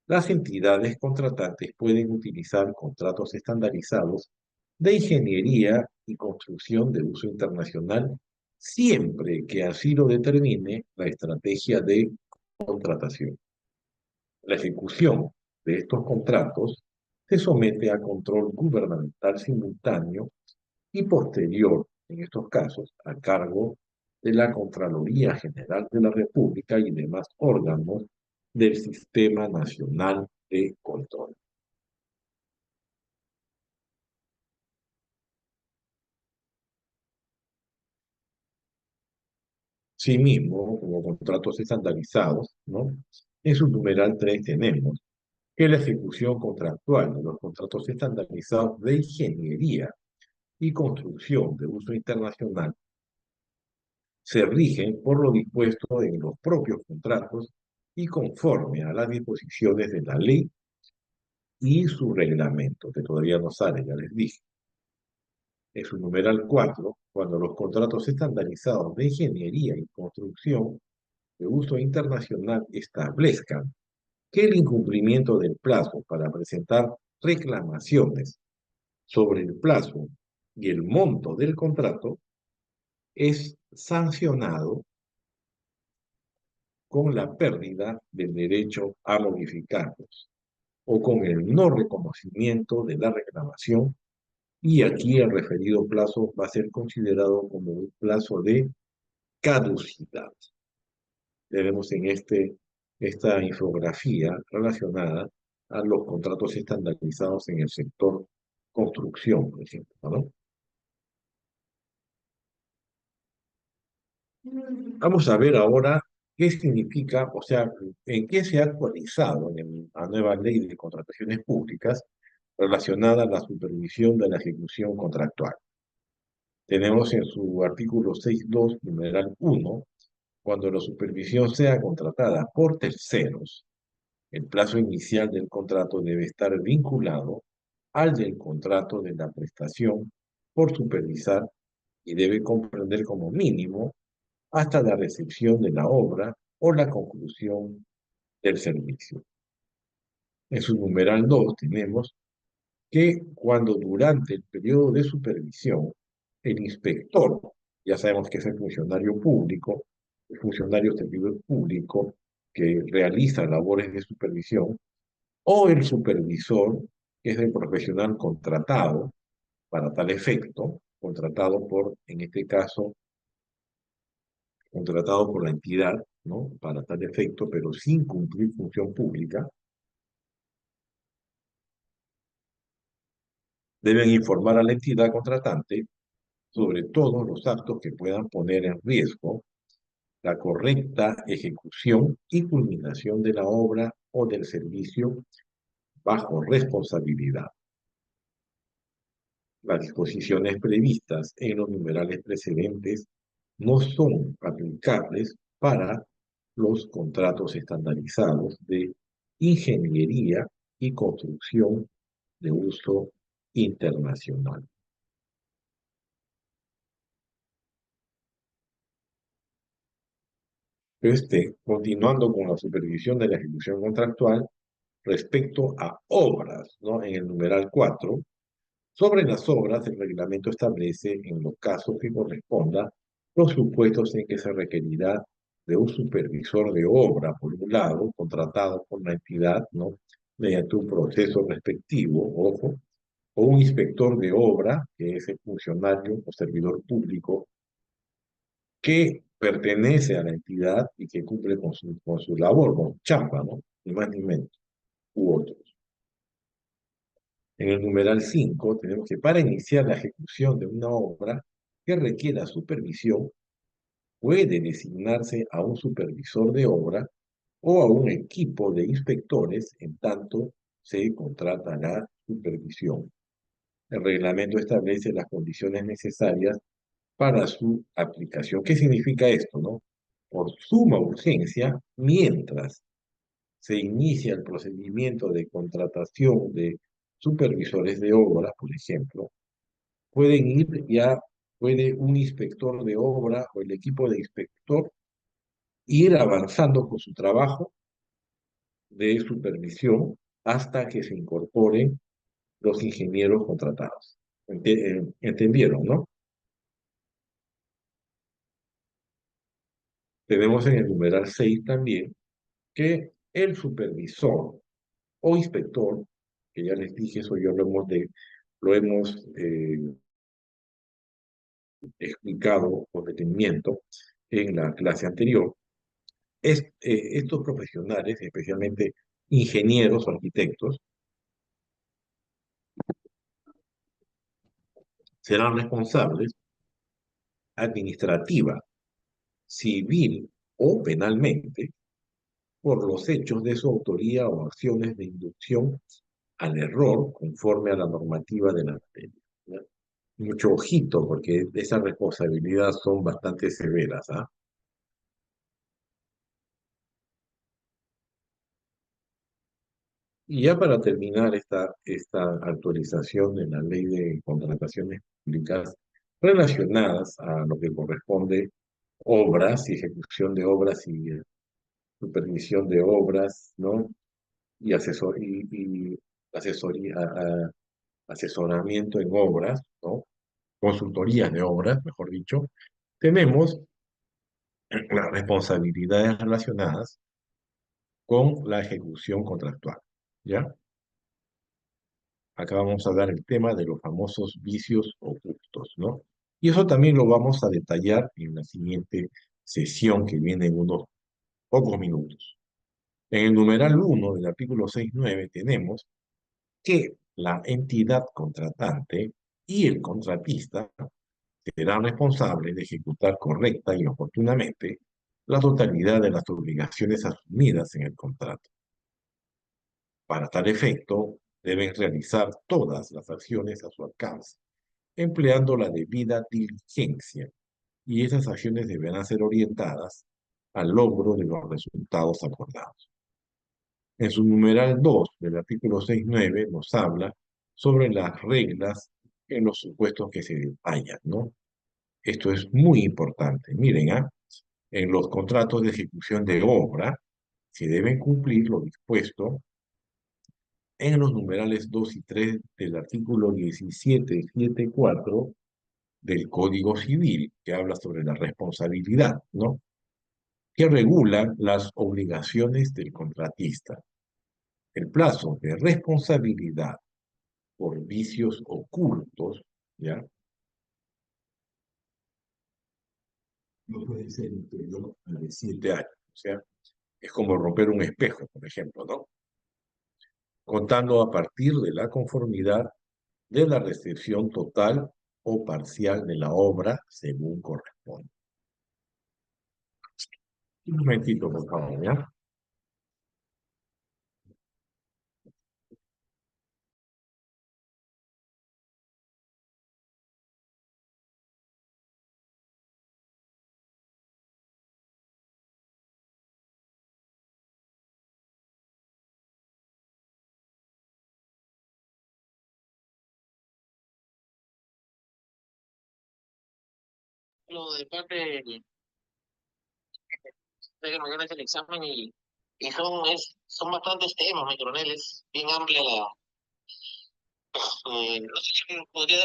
las entidades contratantes pueden utilizar contratos estandarizados de ingeniería y construcción de uso internacional siempre que así lo determine la estrategia de contratación. La ejecución de estos contratos se somete a control gubernamental simultáneo y posterior, en estos casos, a cargo de la Contraloría General de la República y demás órganos del Sistema Nacional de Control. Sí mismo, como contratos estandarizados, ¿no? En su numeral 3 tenemos que la ejecución contractual de los contratos estandarizados de ingeniería y construcción de uso internacional se rigen por lo dispuesto en los propios contratos y conforme a las disposiciones de la ley y su reglamento, que todavía no sale, ya les dije. En su numeral 4, cuando los contratos estandarizados de ingeniería y construcción de uso internacional establezcan que el incumplimiento del plazo para presentar reclamaciones sobre el plazo y el monto del contrato es sancionado con la pérdida del derecho a modificarlos o con el no reconocimiento de la reclamación, y aquí el referido plazo va a ser considerado como un plazo de caducidad. Tenemos en esta infografía relacionada a los contratos estandarizados en el sector construcción, por ejemplo, ¿no? Vamos a ver ahora qué significa, o sea, en qué se ha actualizado en la nueva ley de contrataciones públicas relacionada a la supervisión de la ejecución contractual. Tenemos en su artículo 6.2, numeral 1, cuando la supervisión sea contratada por terceros, el plazo inicial del contrato debe estar vinculado al del contrato de la prestación por supervisar y debe comprender como mínimo hasta la recepción de la obra o la conclusión del servicio. En su numeral 2 tenemos que cuando durante el periodo de supervisión el inspector, ya sabemos que es el funcionario servidor público que realiza labores de supervisión, o el supervisor, que es el profesional contratado para tal efecto, contratado por, en este caso, contratado por la entidad, ¿no? Para tal efecto, pero sin cumplir función pública, deben informar a la entidad contratante sobre todos los actos que puedan poner en riesgo la correcta ejecución y culminación de la obra o del servicio bajo responsabilidad. Las disposiciones previstas en los numerales precedentes no son aplicables para los contratos estandarizados de ingeniería y construcción de uso internacional. Continuando con la supervisión de la ejecución contractual, respecto a obras, ¿no? En el numeral 4, sobre las obras, el reglamento establece, en los casos que corresponda, los supuestos en que se requerirá de un supervisor de obra, por un lado, contratado por la entidad, ¿no? Mediante un proceso respectivo, ojo, o un inspector de obra, que es el funcionario o servidor público que pertenece a la entidad y que cumple con su labor, con su chamba, ¿no? Ni más ni menos, u otros. En el numeral 5 tenemos que para iniciar la ejecución de una obra que requiera supervisión, puede designarse a un supervisor de obra o a un equipo de inspectores en tanto se contrata la supervisión. El reglamento establece las condiciones necesarias para su aplicación. ¿Qué significa esto, no? Por suma urgencia, mientras se inicia el procedimiento de contratación de supervisores de obra, por ejemplo, pueden ir ya, puede un inspector de obra o el equipo de inspector ir avanzando con su trabajo de supervisión hasta que se incorporen los ingenieros contratados. ¿Entendieron, no? Tenemos en el numeral 6 también que el supervisor o inspector, que ya les dije, eso ya lo hemos explicado con detenimiento en la clase anterior, estos profesionales, especialmente ingenieros o arquitectos, serán responsables administrativa civil o penalmente por los hechos de su autoría o acciones de inducción al error conforme a la normativa de la materia. ¿Ya? Mucho ojito, porque esas responsabilidades son bastante severas, ¿ah? Y ya para terminar esta actualización de la ley de contrataciones públicas relacionadas a lo que corresponde obras y ejecución de obras y supervisión de obras, ¿no? Y, y asesoría, asesoramiento en obras, ¿no? Consultorías de obras, mejor dicho, tenemos las responsabilidades relacionadas con la ejecución contractual, ¿ya? Acá vamos a dar el tema de los famosos vicios ocultos, ¿no? Y eso también lo vamos a detallar en la siguiente sesión que viene en unos pocos minutos. En el numeral 1 del artículo 6.9 tenemos que la entidad contratante y el contratista serán responsables de ejecutar correcta y oportunamente la totalidad de las obligaciones asumidas en el contrato. Para tal efecto, deben realizar todas las acciones a su alcance, empleando la debida diligencia, y esas acciones deberán ser orientadas al logro de los resultados acordados. En su numeral 2 del artículo 6.9 nos habla sobre las reglas en los supuestos que se detallan, ¿no? Esto es muy importante. Miren, ¿ah? En los contratos de ejecución de obra se deben cumplir lo dispuesto en los numerales 2 y 3 del artículo 17.7.4 del Código Civil, que habla sobre la responsabilidad, ¿no? Que regula las obligaciones del contratista. El plazo de responsabilidad por vicios ocultos, ¿ya? No puede ser inferior a de 7 años. O sea, es como romper un espejo, por ejemplo, ¿no? Contando a partir de la conformidad de la recepción total o parcial de la obra según corresponde. Un momentito, por favor, ¿ya? Lo de parte de que mañana es el examen y son bastantes temas, mi coronel, es bien amplia no sé si podría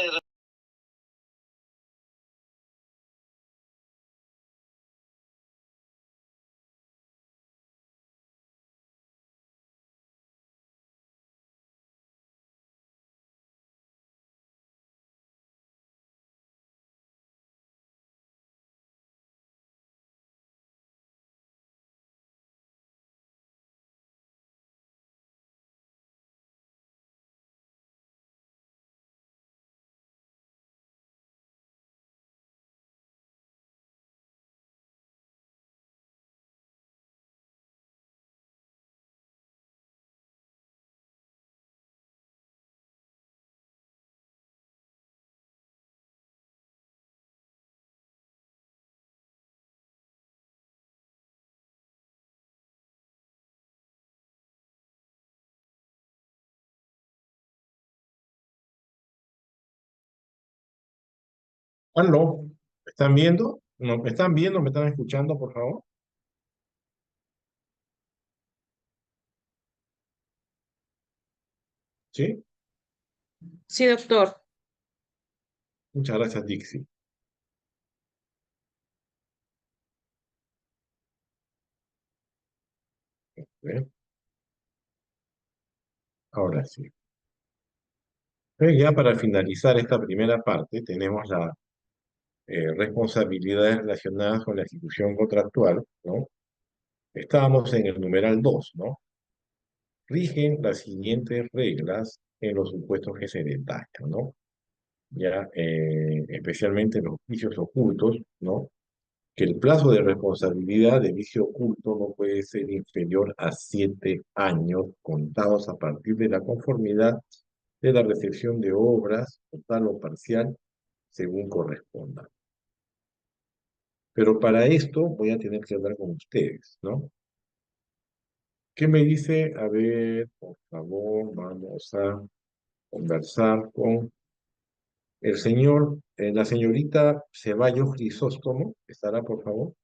¿Aló? ¿Me están viendo? ¿No? ¿Me están viendo? ¿Me están escuchando, por favor? ¿Sí? Sí, doctor. Muchas gracias, Dixie. ¿Ve? Ahora sí. Ya para finalizar esta primera parte, tenemos las responsabilidades relacionadas con la ejecución contractual, ¿no? Estábamos en el numeral 2, ¿no? Rigen las siguientes reglas en los supuestos que se detallan, ¿no? Ya, especialmente los vicios ocultos, ¿no? que el plazo de responsabilidad de vicio oculto no puede ser inferior a 7 años contados a partir de la conformidad de la recepción de obras, total o parcial, según corresponda. Pero para esto voy a tener que hablar con ustedes, ¿no? ¿Qué me dice? A ver, por favor, vamos a conversar con la señorita Ceballos Crisóstomo. ¿Estará, por favor?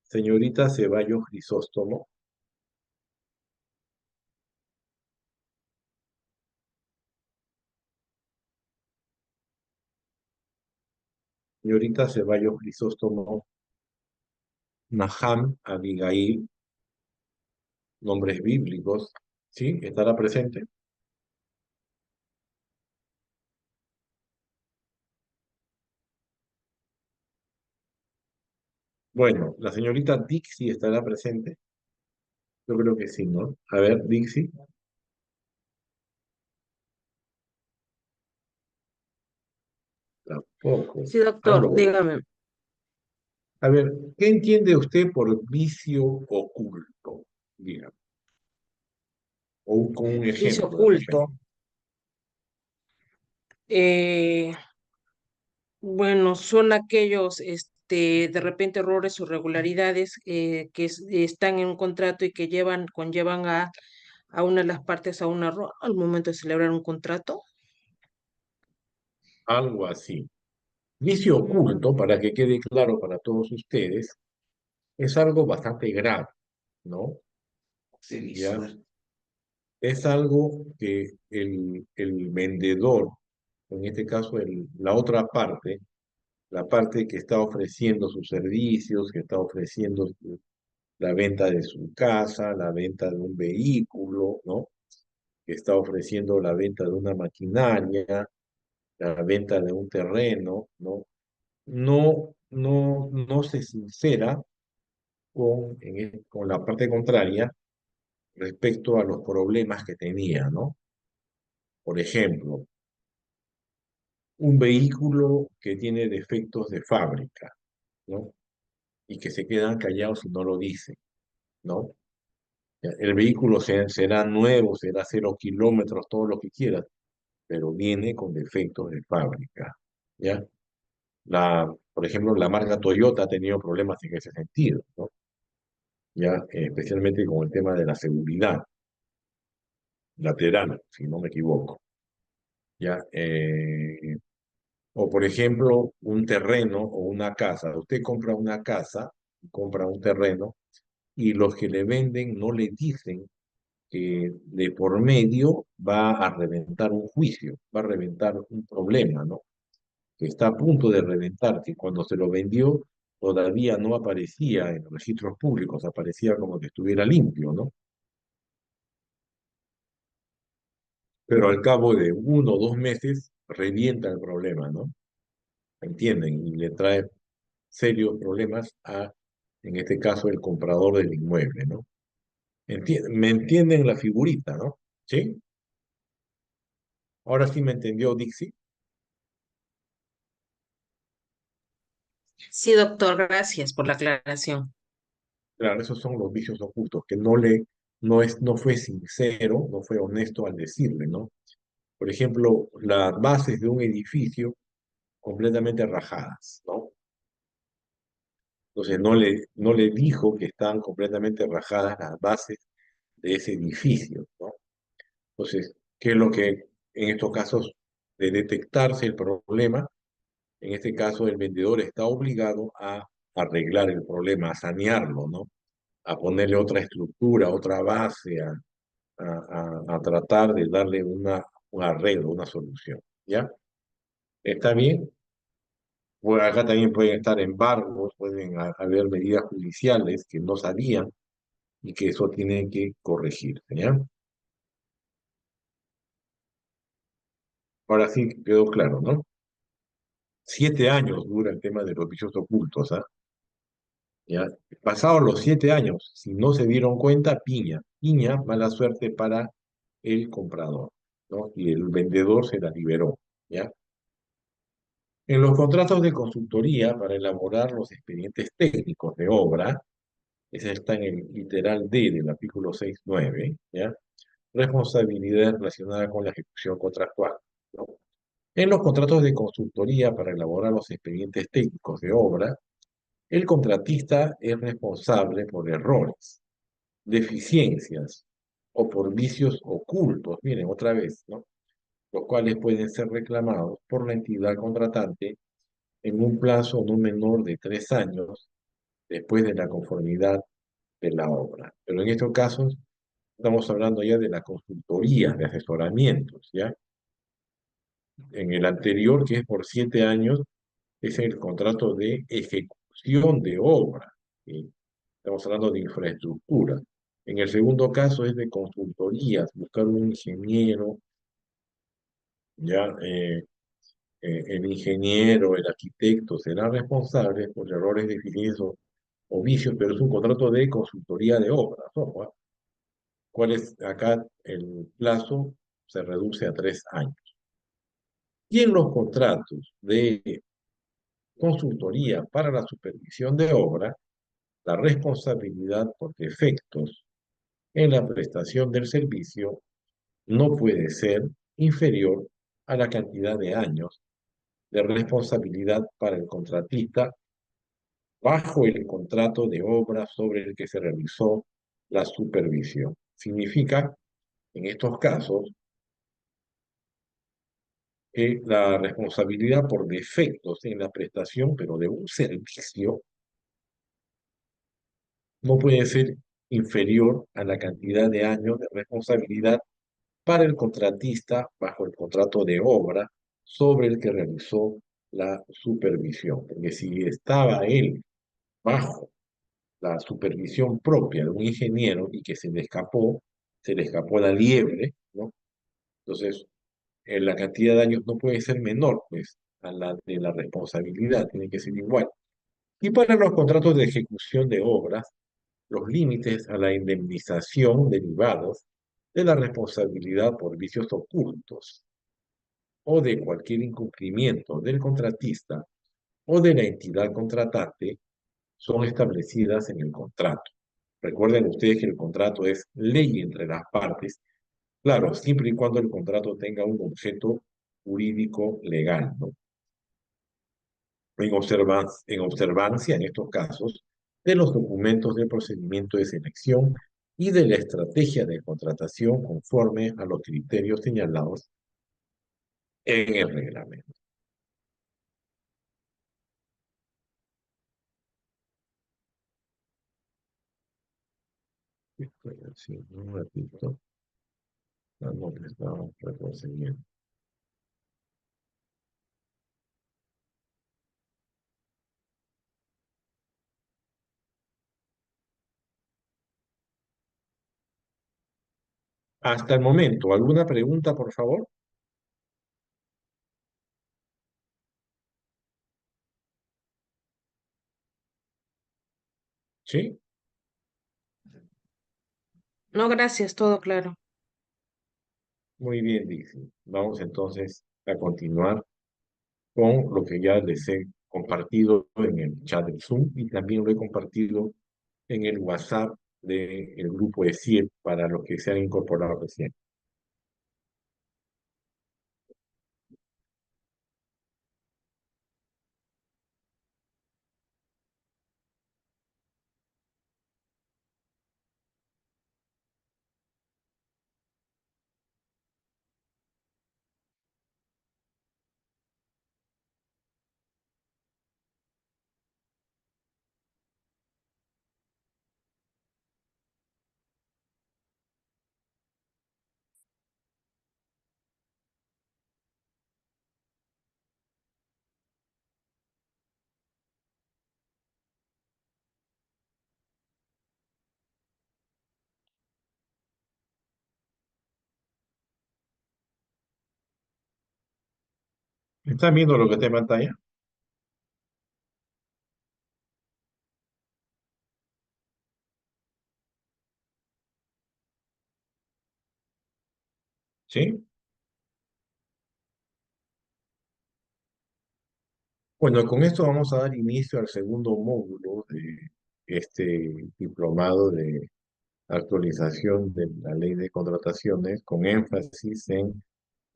Señorita Ceballos Crisóstomo. Señorita Ceballos Crisóstomo Naham Abigail, nombres bíblicos, ¿sí? ¿Estará presente? Bueno, la señorita Dixie estará presente. Yo creo que sí, ¿no? A ver, Dixie, tampoco. Sí, doctor, Aló. dígame. A ver, ¿qué entiende usted por vicio oculto? Dígame. O con un Vicio ejemplo de oculto. repente. Eh, bueno, son aquellos, de repente errores o irregularidades que están en un contrato y que conllevan a una de las partes a un error al momento de celebrar un contrato. Algo así. Vicio oculto, para que quede claro para todos ustedes, es algo bastante grave, ¿no? Ya es algo que el vendedor, en este caso la otra parte, la parte que está ofreciendo sus servicios, que está ofreciendo la venta de su casa, la venta de un vehículo, ¿no? Que está ofreciendo la venta de una maquinaria, la venta de un terreno, ¿no? No se sincera con la parte contraria respecto a los problemas que tenía, ¿no? Por ejemplo, un vehículo que tiene defectos de fábrica, ¿no? Y que se quedan callados si no lo dicen, ¿no? El vehículo será nuevo, será 0 kilómetros, todo lo que quieras, pero viene con defectos de fábrica, ¿ya? Por ejemplo, la marca Toyota ha tenido problemas en ese sentido, ¿no? Ya, especialmente con el tema de la seguridad lateral, si no me equivoco, ¿ya? O, por ejemplo, un terreno o una casa. Usted compra una casa, compra un terreno, y los que le venden no le dicen que de por medio va a reventar un juicio, va a reventar un problema, ¿no? Que está a punto de reventar, que cuando se lo vendió todavía no aparecía en los registros públicos, aparecía como que estuviera limpio, ¿no? Pero al cabo de 1 o 2 meses revienta el problema, ¿no? ¿Entienden? Y le trae serios problemas en este caso, el comprador del inmueble, ¿no? ¿Me entienden la figurita, no? ¿Sí? Ahora sí me entendió Dixie. Sí, doctor, gracias por la aclaración. Claro, esos son los vicios ocultos, que no fue sincero, no fue honesto al decirle, ¿no? Por ejemplo, las bases de un edificio completamente rajadas, ¿no? Entonces no le dijo que estaban completamente rajadas las bases de ese edificio, ¿no? Entonces, ¿qué es lo que en estos casos de detectarse el problema? En este caso, el vendedor está obligado a arreglar el problema, a sanearlo, ¿no? A ponerle otra estructura, otra base, a tratar de darle un arreglo, una solución, ¿ya? ¿Está bien? Bueno, acá también pueden estar embargos, pueden haber medidas judiciales que no sabían y que eso tiene que corregirse, ¿ya? Ahora sí quedó claro, ¿no? 7 años dura el tema de los vicios ocultos, ¿ah? ¿Ya? Pasados los 7 años, si no se dieron cuenta, piña. Piña, mala suerte para el comprador, ¿no? Y el vendedor se la liberó, ¿ya? En los contratos de consultoría para elaborar los expedientes técnicos de obra, ese está en el literal D del artículo 6.9, ¿ya? Responsabilidad relacionada con la ejecución contractual, ¿no? En los contratos de consultoría para elaborar los expedientes técnicos de obra, el contratista es responsable por errores, deficiencias o por vicios ocultos, miren otra vez, ¿no? Los cuales pueden ser reclamados por la entidad contratante en un plazo no menor de 3 años después de la conformidad de la obra. Pero en estos casos estamos hablando ya de la consultoría, de asesoramientos, ¿ya? En el anterior, que es por 7 años, es el contrato de ejecución de obra, ¿sí? Estamos hablando de infraestructura. En el segundo caso es de consultorías, buscar un ingeniero, ya el ingeniero, el arquitecto será responsable por errores, deficiencias o vicios, pero es un contrato de consultoría de obra, ¿no? ¿Cuál es acá el plazo? Se reduce a 3 años. Y en los contratos de consultoría para la supervisión de obra, la responsabilidad por defectos en la prestación del servicio no puede ser inferior a la cantidad de años de responsabilidad para el contratista bajo el contrato de obra sobre el que se realizó la supervisión. Significa, en estos casos, que la responsabilidad por defectos en la prestación, pero de un servicio, no puede ser inferior a la cantidad de años de responsabilidad para el contratista bajo el contrato de obra sobre el que realizó la supervisión. Porque si estaba él bajo la supervisión propia de un ingeniero y que se le escapó la liebre, ¿no? Entonces, la cantidad de años no puede ser menor, pues, a la de la responsabilidad, tiene que ser igual. Y para los contratos de ejecución de obras, los límites a la indemnización derivados de la responsabilidad por vicios ocultos o de cualquier incumplimiento del contratista o de la entidad contratante son establecidas en el contrato. Recuerden ustedes que el contrato es ley entre las partes, claro, siempre y cuando el contrato tenga un objeto jurídico legal, ¿no? En observancia, en estos casos, de los documentos del procedimiento de selección y de la estrategia de contratación conforme a los criterios señalados en el reglamento. Sí, un ratito. Vamos, que estamos retrocediendo. Hasta el momento, ¿alguna pregunta, por favor? Sí, No, gracias, todo claro. muy bien, dice. Vamos entonces a continuar con lo que ya les he compartido en el chat del Zoom y también lo he compartido en el WhatsApp del grupo de CIEP para los que se han incorporado recién. ¿Están viendo lo que está en pantalla? ¿Sí? Bueno, con esto vamos a dar inicio al segundo módulo de este diplomado de actualización de la ley de contrataciones con énfasis en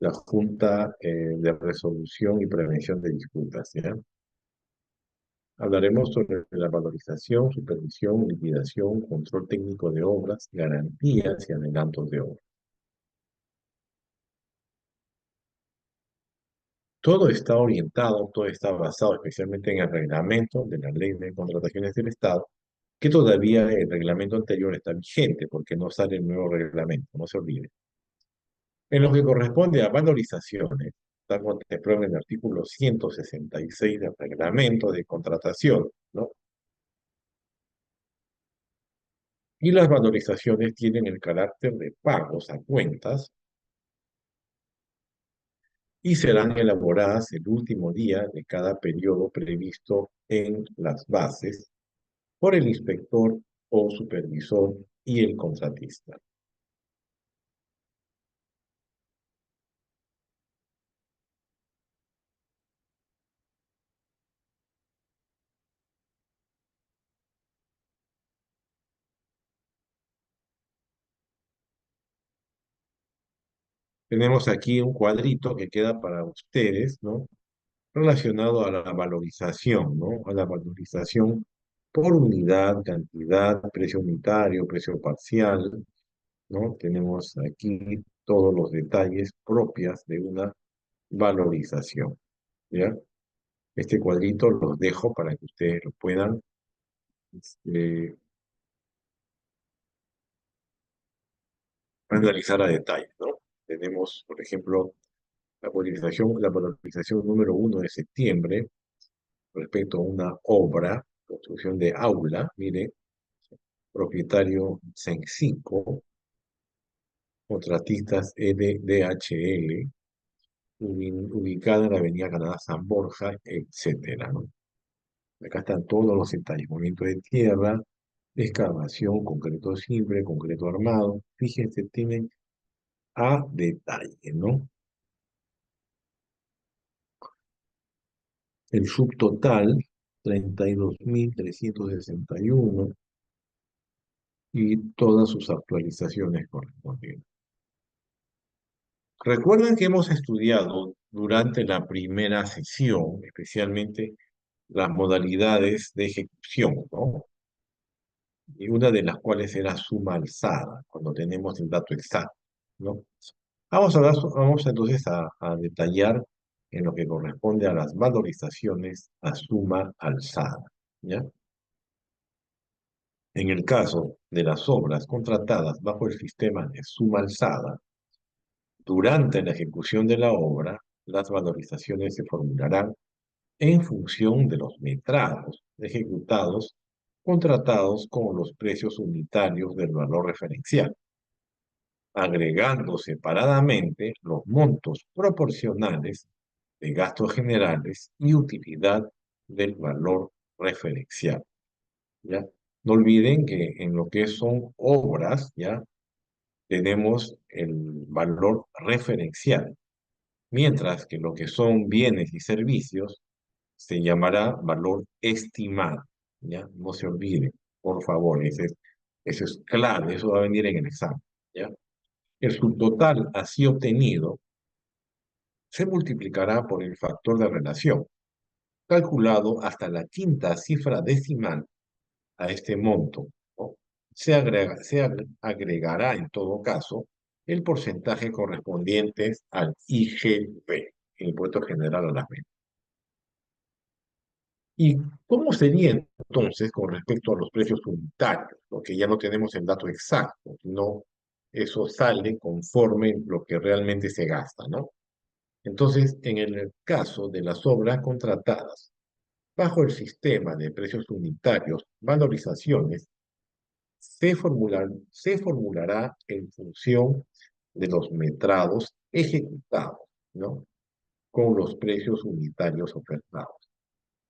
la Junta de Resolución y Prevención de Disputas, ¿ya? Hablaremos sobre la valorización, supervisión, liquidación, control técnico de obras, garantías y adelantos de obras. Todo está orientado, todo está basado especialmente en el reglamento de la Ley de Contrataciones del Estado, que todavía el reglamento anterior está vigente porque no sale el nuevo reglamento, no se olvide. En lo que corresponde a valorizaciones, está contemplado en el artículo 166 del reglamento de contratación, ¿no? Y las valorizaciones tienen el carácter de pagos a cuentas y serán elaboradas el último día de cada periodo previsto en las bases por el inspector o supervisor y el contratista. Tenemos aquí un cuadrito que queda para ustedes, ¿no? Relacionado a la valorización, ¿no? A la valorización por unidad, cantidad, precio unitario, precio parcial, ¿no? Tenemos aquí todos los detalles propias de una valorización, ¿ya? Este cuadrito los dejo para que ustedes lo puedan este, analizar a detalle, ¿no? Tenemos, por ejemplo, la valorización número 1 de septiembre respecto a una obra, construcción de aula, mire, propietario Sensico, contratistas LDHL, ubicada en la avenida Canadá San Borja, etcétera, ¿no? Acá están todos los detalles, movimiento de tierra, excavación, concreto simple, concreto armado. Fíjense, tienen a detalle, ¿no? El subtotal, 32.361 y todas sus actualizaciones correspondientes. Recuerden que hemos estudiado durante la primera sesión, especialmente las modalidades de ejecución, ¿no? Y una de las cuales era suma alzada, cuando tenemos el dato exacto, ¿no? Vamos entonces a detallar en lo que corresponde a las valorizaciones a suma alzada, ¿ya? En el caso de las obras contratadas bajo el sistema de suma alzada, durante la ejecución de la obra, las valorizaciones se formularán en función de los metrados ejecutados contratados con los precios unitarios del valor referencial, agregando separadamente los montos proporcionales de gastos generales y utilidad del valor referencial, ¿ya? No olviden que en lo que son obras, ¿ya? Tenemos el valor referencial, mientras que lo que son bienes y servicios se llamará valor estimado, ¿ya? No se olviden, por favor, eso es clave, eso va a venir en el examen, ¿ya? El subtotal así obtenido se multiplicará por el factor de relación, calculado hasta la quinta cifra decimal a este monto, ¿no? Agregará en todo caso el porcentaje correspondiente al IGB, el Impuesto General a las Ventas. ¿Y cómo sería entonces con respecto a los precios unitarios? Porque ya no tenemos el dato exacto, no, eso sale conforme lo que realmente se gasta, ¿no? Entonces, en el caso de las obras contratadas bajo el sistema de precios unitarios, valorizaciones, se formulará en función de los metrados ejecutados, ¿no? Con los precios unitarios ofertados,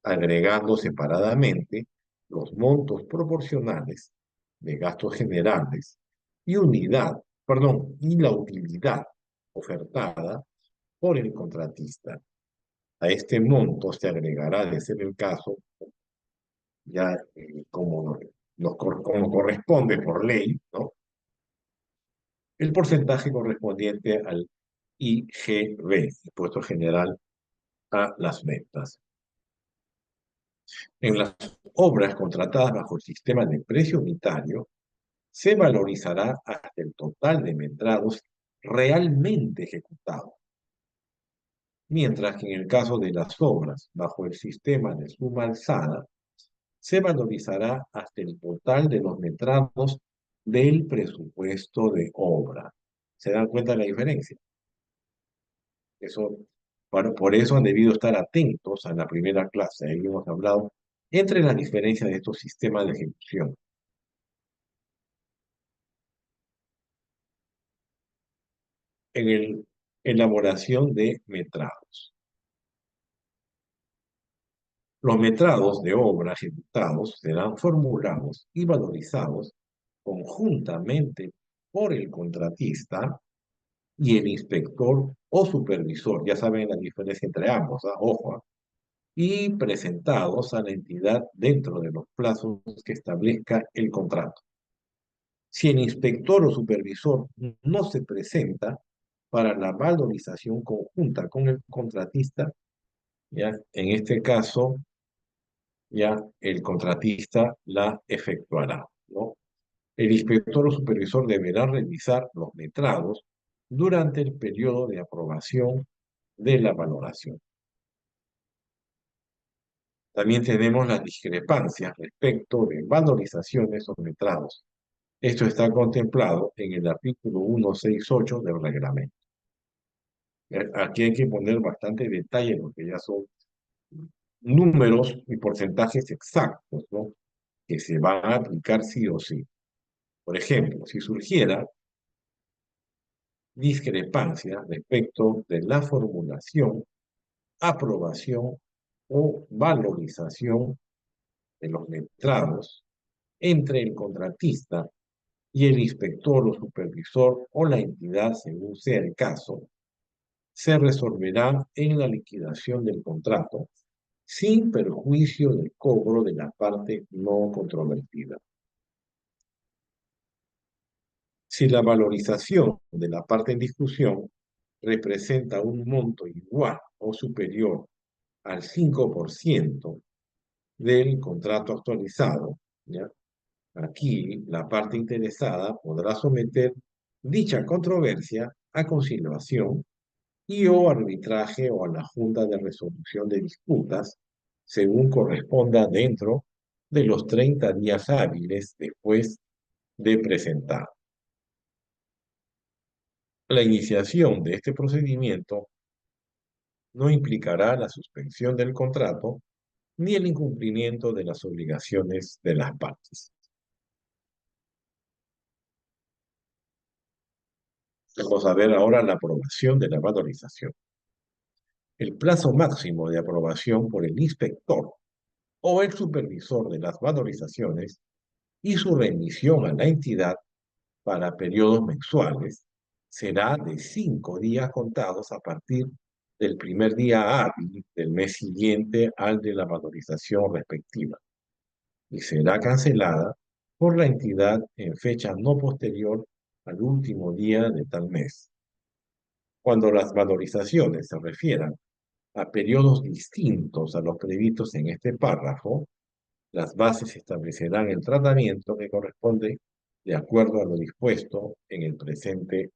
agregando separadamente los montos proporcionales de gastos generales y y la utilidad ofertada por el contratista. A este monto se agregará, de ser el caso, ya como corresponde por ley, ¿no? El porcentaje correspondiente al IGB, Impuesto General a las Ventas. En las obras contratadas bajo el sistema de precio unitario, se valorizará hasta el total de metrados realmente ejecutados, mientras que en el caso de las obras bajo el sistema de suma alzada, se valorizará hasta el total de los metrados del presupuesto de obra. ¿Se dan cuenta de la diferencia? Eso, por eso han debido estar atentos a la primera clase. Ahí hemos hablado entre las diferencias de estos sistemas de ejecución. En el elaboración de metrados. Los metrados de obra ejecutados serán formulados y valorizados conjuntamente por el contratista y el inspector o supervisor. Ya saben la diferencia entre ambos, ¿ah? Ojo, ¿ah? Y presentados a la entidad dentro de los plazos que establezca el contrato. Si el inspector o supervisor no se presenta para la valorización conjunta con el contratista, ya en este caso, ya el contratista la efectuará, ¿no? El inspector o supervisor deberá revisar los metrados durante el periodo de aprobación de la valoración. También tenemos las discrepancias respecto de valorizaciones o metrados. Esto está contemplado en el artículo 168 del reglamento. Aquí hay que poner bastante detalle porque ya son números y porcentajes exactos, ¿no? Que se van a aplicar sí o sí. Por ejemplo, si surgiera discrepancia respecto de la formulación, aprobación o valorización de los metrados entre el contratista y el inspector o supervisor o la entidad, según sea el caso, se resolverá en la liquidación del contrato sin perjuicio del cobro de la parte no controvertida. Si la valorización de la parte en discusión representa un monto igual o superior al 5% del contrato actualizado, ¿ya? Aquí la parte interesada podrá someter dicha controversia a conciliación y o arbitraje o a la Junta de Resolución de Disputas, según corresponda dentro de los 30 días hábiles después de presentar. La iniciación de este procedimiento no implicará la suspensión del contrato ni el incumplimiento de las obligaciones de las partes. Vamos a ver ahora la aprobación de la valorización. El plazo máximo de aprobación por el inspector o el supervisor de las valorizaciones y su remisión a la entidad para periodos mensuales será de 5 días contados a partir del primer día hábil del mes siguiente al de la valorización respectiva y será cancelada por la entidad en fecha no posterior al último día de tal mes. Cuando las valorizaciones se refieran a periodos distintos a los previstos en este párrafo, las bases establecerán el tratamiento que corresponde de acuerdo a lo dispuesto en el presente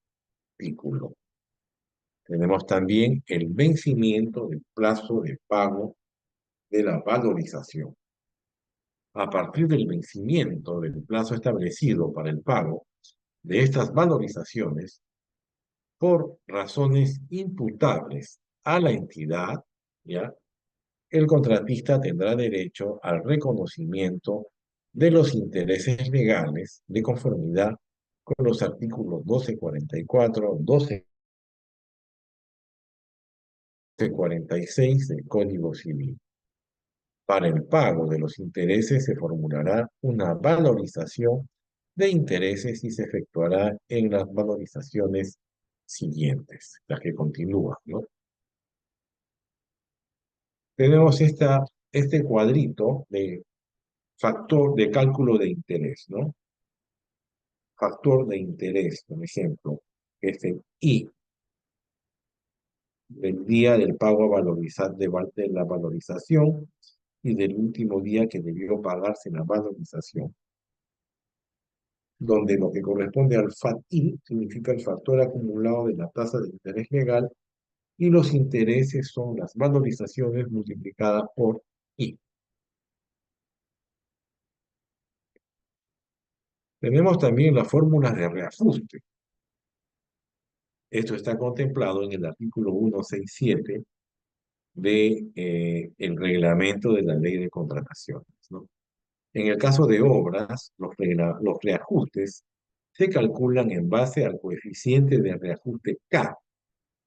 artículo. Tenemos también el vencimiento del plazo de pago de la valorización. A partir del vencimiento del plazo establecido para el pago de estas valorizaciones, por razones imputables a la entidad, ¿ya? El contratista tendrá derecho al reconocimiento de los intereses legales de conformidad con los artículos 1244, 1246 del Código Civil. Para el pago de los intereses se formulará una valorización de intereses y se efectuará en las valorizaciones siguientes, las que continúan, ¿no? tenemos este cuadrito de factor de cálculo de interés, ¿no? Factor de interés, por ejemplo, este I del día del pago a valorizar de la valorización y del último día que debió pagarse la valorización, donde lo que corresponde al FAT-I significa el factor acumulado de la tasa de interés legal y los intereses son las valorizaciones multiplicadas por I. Tenemos también las fórmulas de reajuste. Esto está contemplado en el artículo 167 el reglamento de la ley de contrataciones, ¿no? En el caso de obras, los reajustes se calculan en base al coeficiente de reajuste K,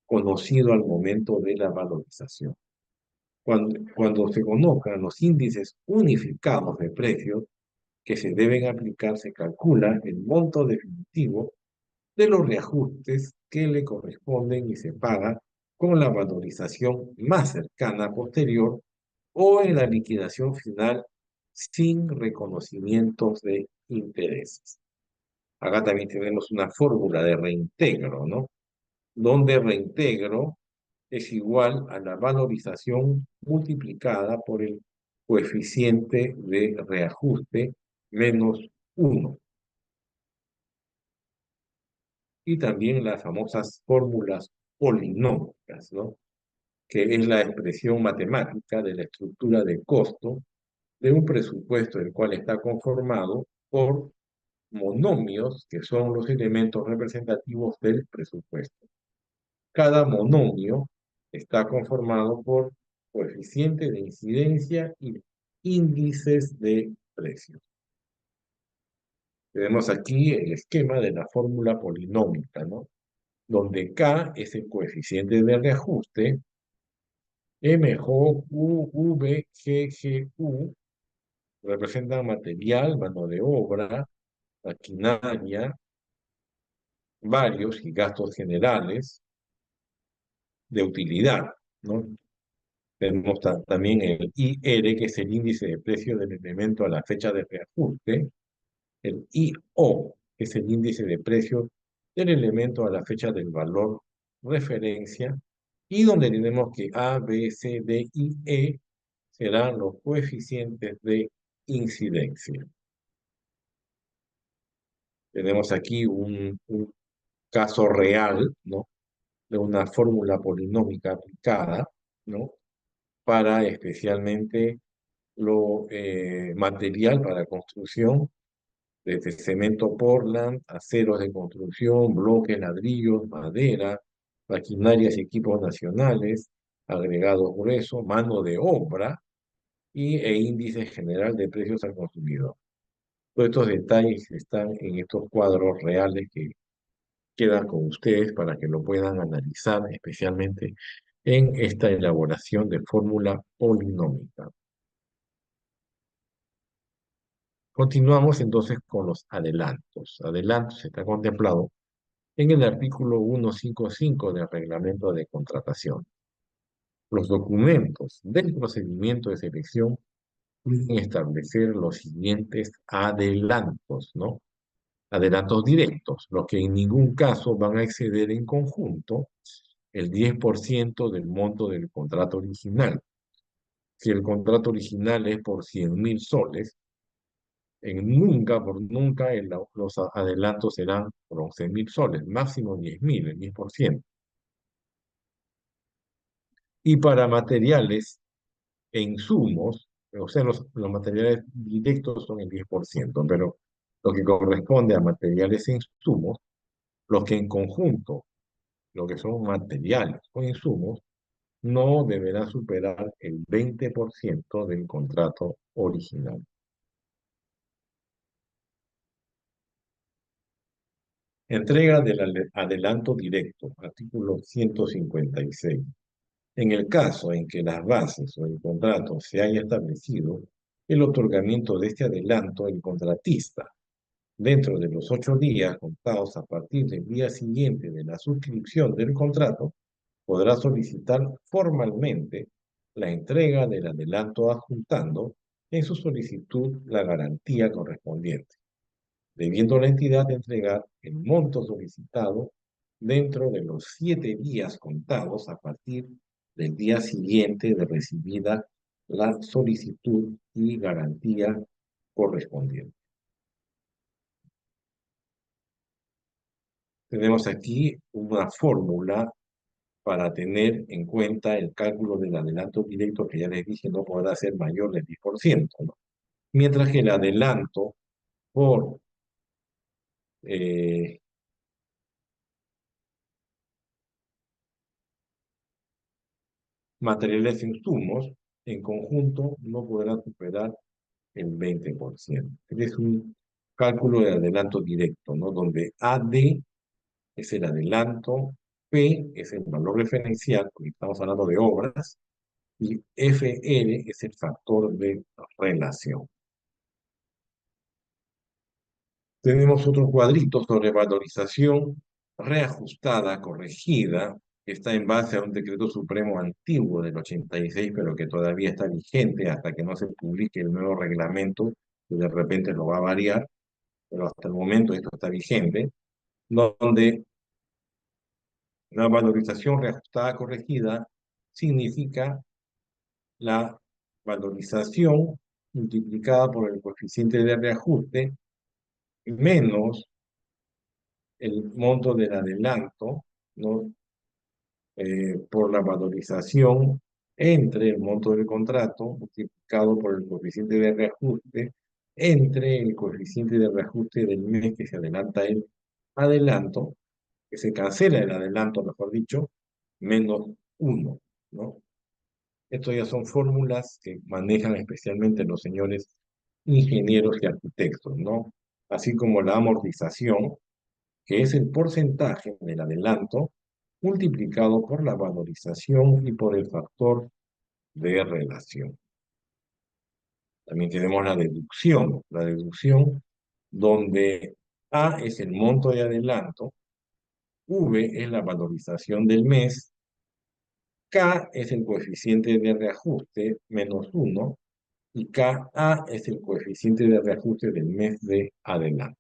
conocido al momento de la valorización. Cuando se conozcan los índices unificados de precios que se deben aplicar, se calcula el monto definitivo de los reajustes que le corresponden y se paga con la valorización más cercana posterior o en la liquidación final sin reconocimientos de intereses. Acá también tenemos una fórmula de reintegro, ¿no? Donde reintegro es igual a la valorización multiplicada por el coeficiente de reajuste menos 1. Y también las famosas fórmulas polinómicas, ¿no? Que es la expresión matemática de la estructura de costo de un presupuesto el cual está conformado por monomios, que son los elementos representativos del presupuesto. Cada monomio está conformado por coeficiente de incidencia y índices de precios. Tenemos aquí el esquema de la fórmula polinómica, ¿no? Donde K es el coeficiente de reajuste, MJ, U, V, G, U representan material, mano de obra, maquinaria, varios y gastos generales de utilidad, ¿no? Tenemos también el IR, que es el índice de precio del elemento a la fecha de reajuste, el IO, que es el índice de precio del elemento a la fecha del valor referencia, y donde tenemos que A, B, C, D y E serán los coeficientes de incidencia. Tenemos aquí un caso real, ¿no? De una fórmula polinómica aplicada, ¿no? Para especialmente lo material para construcción, desde cemento Portland, aceros de construcción, bloques, ladrillos, madera, maquinarias y equipos nacionales, agregados gruesos, mano de obra e índice general de precios al consumidor. Todos estos detalles están en estos cuadros reales que quedan con ustedes para que lo puedan analizar, especialmente en esta elaboración de fórmula polinómica. Continuamos entonces con los adelantos. Adelantos está contemplado en el artículo 155 del Reglamento de Contratación. Los documentos del procedimiento de selección pueden establecer los siguientes adelantos, ¿no? Adelantos directos, los que en ningún caso van a exceder en conjunto el 10% del monto del contrato original. Si el contrato original es por 100.000 soles, por nunca, los adelantos serán por 11.000 soles, máximo 10.000, el 10%. Y para materiales e insumos, o sea, los materiales directos son el 10%, pero lo que corresponde a materiales e insumos, los que en conjunto, lo que son materiales o insumos, no deberá superar el 20% del contrato original. Entrega del adelanto directo, artículo 156. En el caso en que las bases o el contrato se haya establecido, el otorgamiento de este adelanto, el contratista, dentro de los 8 días contados a partir del día siguiente de la suscripción del contrato, podrá solicitar formalmente la entrega del adelanto adjuntando en su solicitud la garantía correspondiente, debiendo la entidad entregar el monto solicitado dentro de los 7 días contados a partir del día siguiente de recibida la solicitud y garantía correspondiente. Tenemos aquí una fórmula para tener en cuenta el cálculo del adelanto directo que ya les dije no podrá ser mayor del 10%, ¿no? Mientras que el adelanto por eh, materiales e insumos en conjunto no podrá superar el 20%. Este es un cálculo de adelanto directo, ¿no? Donde AD es el adelanto, P es el valor referencial, porque estamos hablando de obras, y FL es el factor de relación. Tenemos otro cuadrito sobre valorización reajustada, corregida, que está en base a un decreto supremo antiguo del 86, pero que todavía está vigente hasta que no se publique el nuevo reglamento, que de repente lo va a variar, pero hasta el momento esto está vigente, donde la valorización reajustada corregida significa la valorización multiplicada por el coeficiente de reajuste menos el monto del adelanto, ¿no? Por la valorización entre el monto del contrato multiplicado por el coeficiente de reajuste entre el coeficiente de reajuste del mes que se adelanta el adelanto, que se cancela el adelanto, mejor dicho, menos 1, ¿no? Estas ya son fórmulas que manejan especialmente los señores ingenieros y arquitectos, ¿no? Así como la amortización, que es el porcentaje del adelanto multiplicado por la valorización y por el factor de relación. También tenemos la deducción donde A es el monto de adelanto, V es la valorización del mes, K es el coeficiente de reajuste menos 1 y KA es el coeficiente de reajuste del mes de adelanto.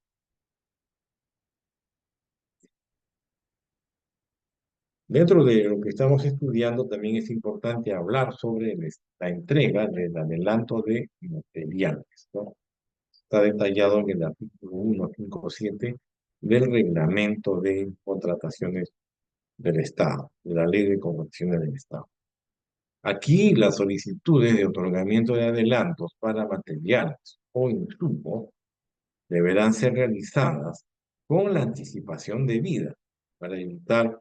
Dentro de lo que estamos estudiando, también es importante hablar sobre la entrega del adelanto de materiales, ¿no? Está detallado en el artículo 157 del Reglamento de Contrataciones del Estado, de la Ley de Contrataciones del Estado. Aquí las solicitudes de otorgamiento de adelantos para materiales o insumos deberán ser realizadas con la anticipación debida para evitar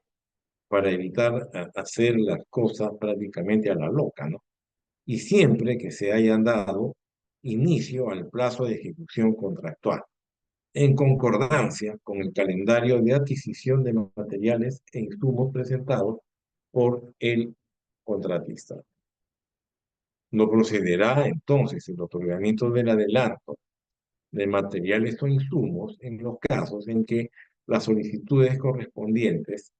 hacer las cosas prácticamente a la loca, ¿no? Y siempre que se hayan dado inicio al plazo de ejecución contractual, en concordancia con el calendario de adquisición de materiales e insumos presentados por el contratista. No procederá entonces el otorgamiento del adelanto de materiales o insumos en los casos en que las solicitudes correspondientes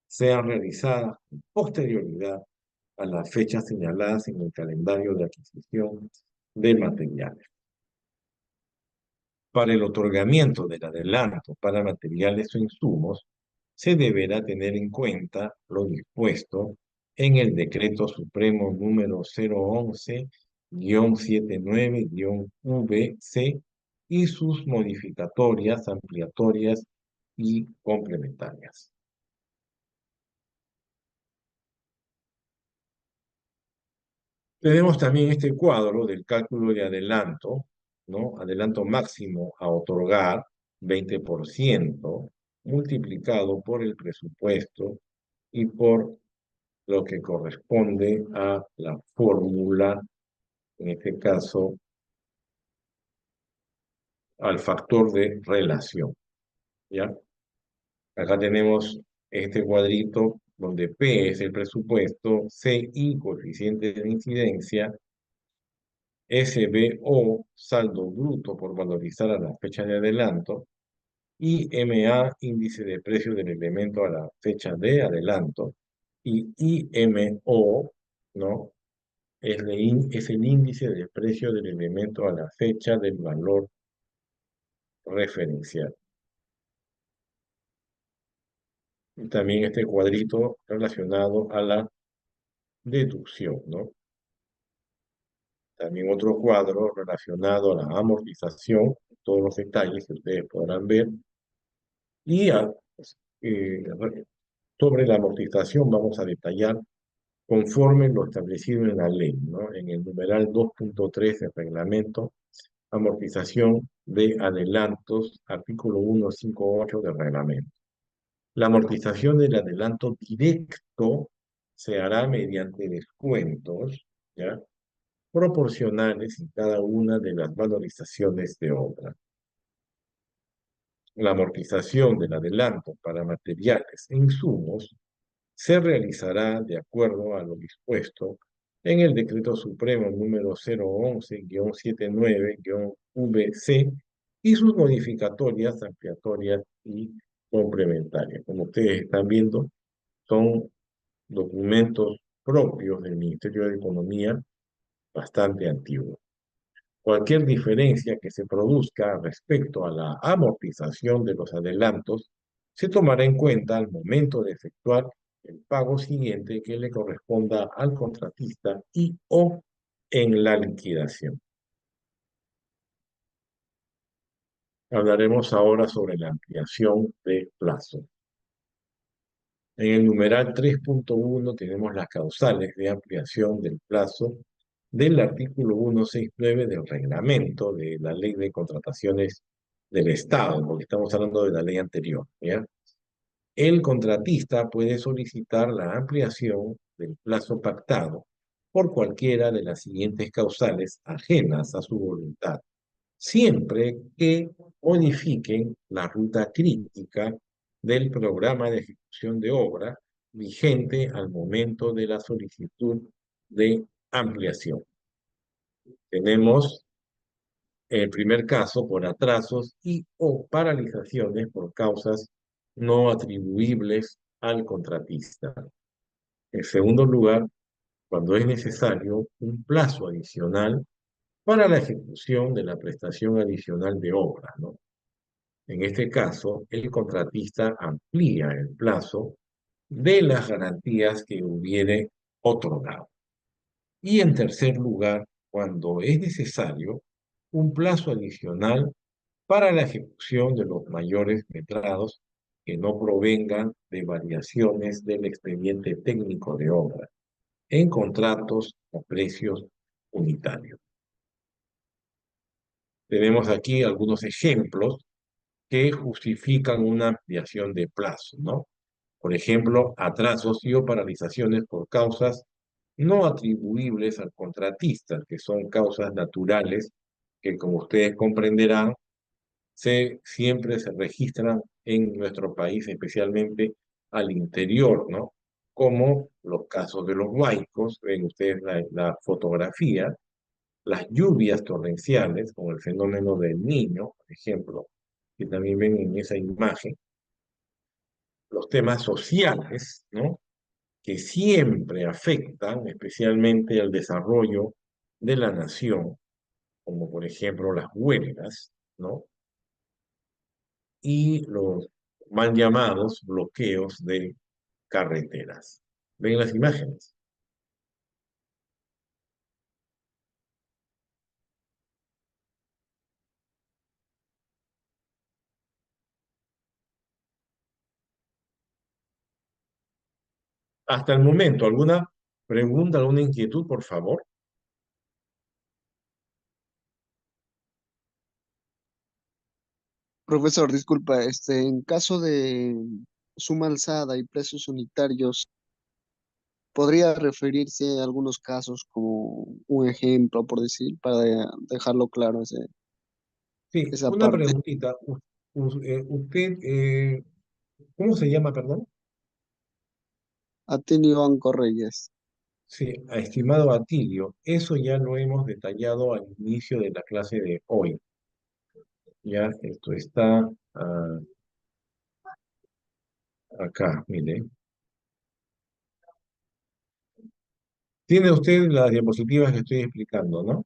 sean realizadas con posterioridad a las fechas señaladas en el calendario de adquisición de materiales. Para el otorgamiento del adelanto para materiales o insumos, se deberá tener en cuenta lo dispuesto en el Decreto Supremo número 011-79-VC y sus modificatorias, ampliatorias y complementarias. Tenemos también este cuadro del cálculo de adelanto, ¿no? Adelanto máximo a otorgar, 20%, multiplicado por el presupuesto y por lo que corresponde a la fórmula, en este caso, al factor de relación, ¿ya? Acá tenemos este cuadrito donde P es el presupuesto, CI, coeficiente de incidencia, SBO, saldo bruto por valorizar a la fecha de adelanto, IMA, índice de precio del elemento a la fecha de adelanto, y IMO, ¿no? es el índice del precio del elemento a la fecha del valor referencial. Y también este cuadrito relacionado a la deducción, ¿no? También otro cuadro relacionado a la amortización, todos los detalles que ustedes podrán ver. Y eh, sobre la amortización vamos a detallar conforme lo establecido en la ley, ¿no? En el numeral 2.3 del reglamento, amortización de adelantos, artículo 158 del reglamento. La amortización del adelanto directo se hará mediante descuentos, ¿ya? Proporcionales en cada una de las valorizaciones de obra. La amortización del adelanto para materiales e insumos se realizará de acuerdo a lo dispuesto en el Decreto Supremo número 011-79-VC y sus modificatorias, ampliatorias y complementarias. Como ustedes están viendo, son documentos propios del Ministerio de Economía bastante antiguos. Cualquier diferencia que se produzca respecto a la amortización de los adelantos se tomará en cuenta al momento de efectuar el pago siguiente que le corresponda al contratista y o en la liquidación. Hablaremos ahora sobre la ampliación de plazo. En el numeral 3.1 tenemos las causales de ampliación del plazo del artículo 169 del reglamento de la Ley de Contrataciones del Estado, porque estamos hablando de la ley anterior, ¿ya? El contratista puede solicitar la ampliación del plazo pactado por cualquiera de las siguientes causales ajenas a su voluntad, siempre que modifiquen la ruta crítica del programa de ejecución de obra vigente al momento de la solicitud de ampliación. Tenemos el primer caso por atrasos y o paralizaciones por causas no atribuibles al contratista. En segundo lugar, cuando es necesario un plazo adicional para la ejecución de la prestación adicional de obra, ¿no? En este caso, el contratista amplía el plazo de las garantías que hubiere otorgado. Y en tercer lugar, cuando es necesario un plazo adicional para la ejecución de los mayores metrados que no provengan de variaciones del expediente técnico de obra en contratos a precios unitarios. Tenemos aquí algunos ejemplos que justifican una ampliación de plazo, ¿no? Por ejemplo, atrasos y o paralizaciones por causas no atribuibles al contratista, que son causas naturales que, como ustedes comprenderán, siempre se registran en nuestro país, especialmente al interior, ¿no? Como los casos de los huaicos, ven ustedes la fotografía, las lluvias torrenciales, como el fenómeno del Niño, por ejemplo, que también ven en esa imagen, los temas sociales, ¿no? Que siempre afectan especialmente al desarrollo de la nación, como por ejemplo las huelgas, ¿no? Y los mal llamados bloqueos de carreteras. ¿Ven las imágenes? Hasta el momento, ¿alguna pregunta, alguna inquietud, por favor? Profesor, disculpa, en caso de suma alzada y precios unitarios, ¿podría referirse a algunos casos como un ejemplo, por decir, para dejarlo claro Sí, esa una parte? preguntita. Usted, ¿cómo se llama, perdón? Atenio Banco Reyes. Sí, estimado Atilio, eso ya lo hemos detallado al inicio de la clase de hoy. Ya esto está acá, mire. Tiene usted las diapositivas que estoy explicando, ¿no?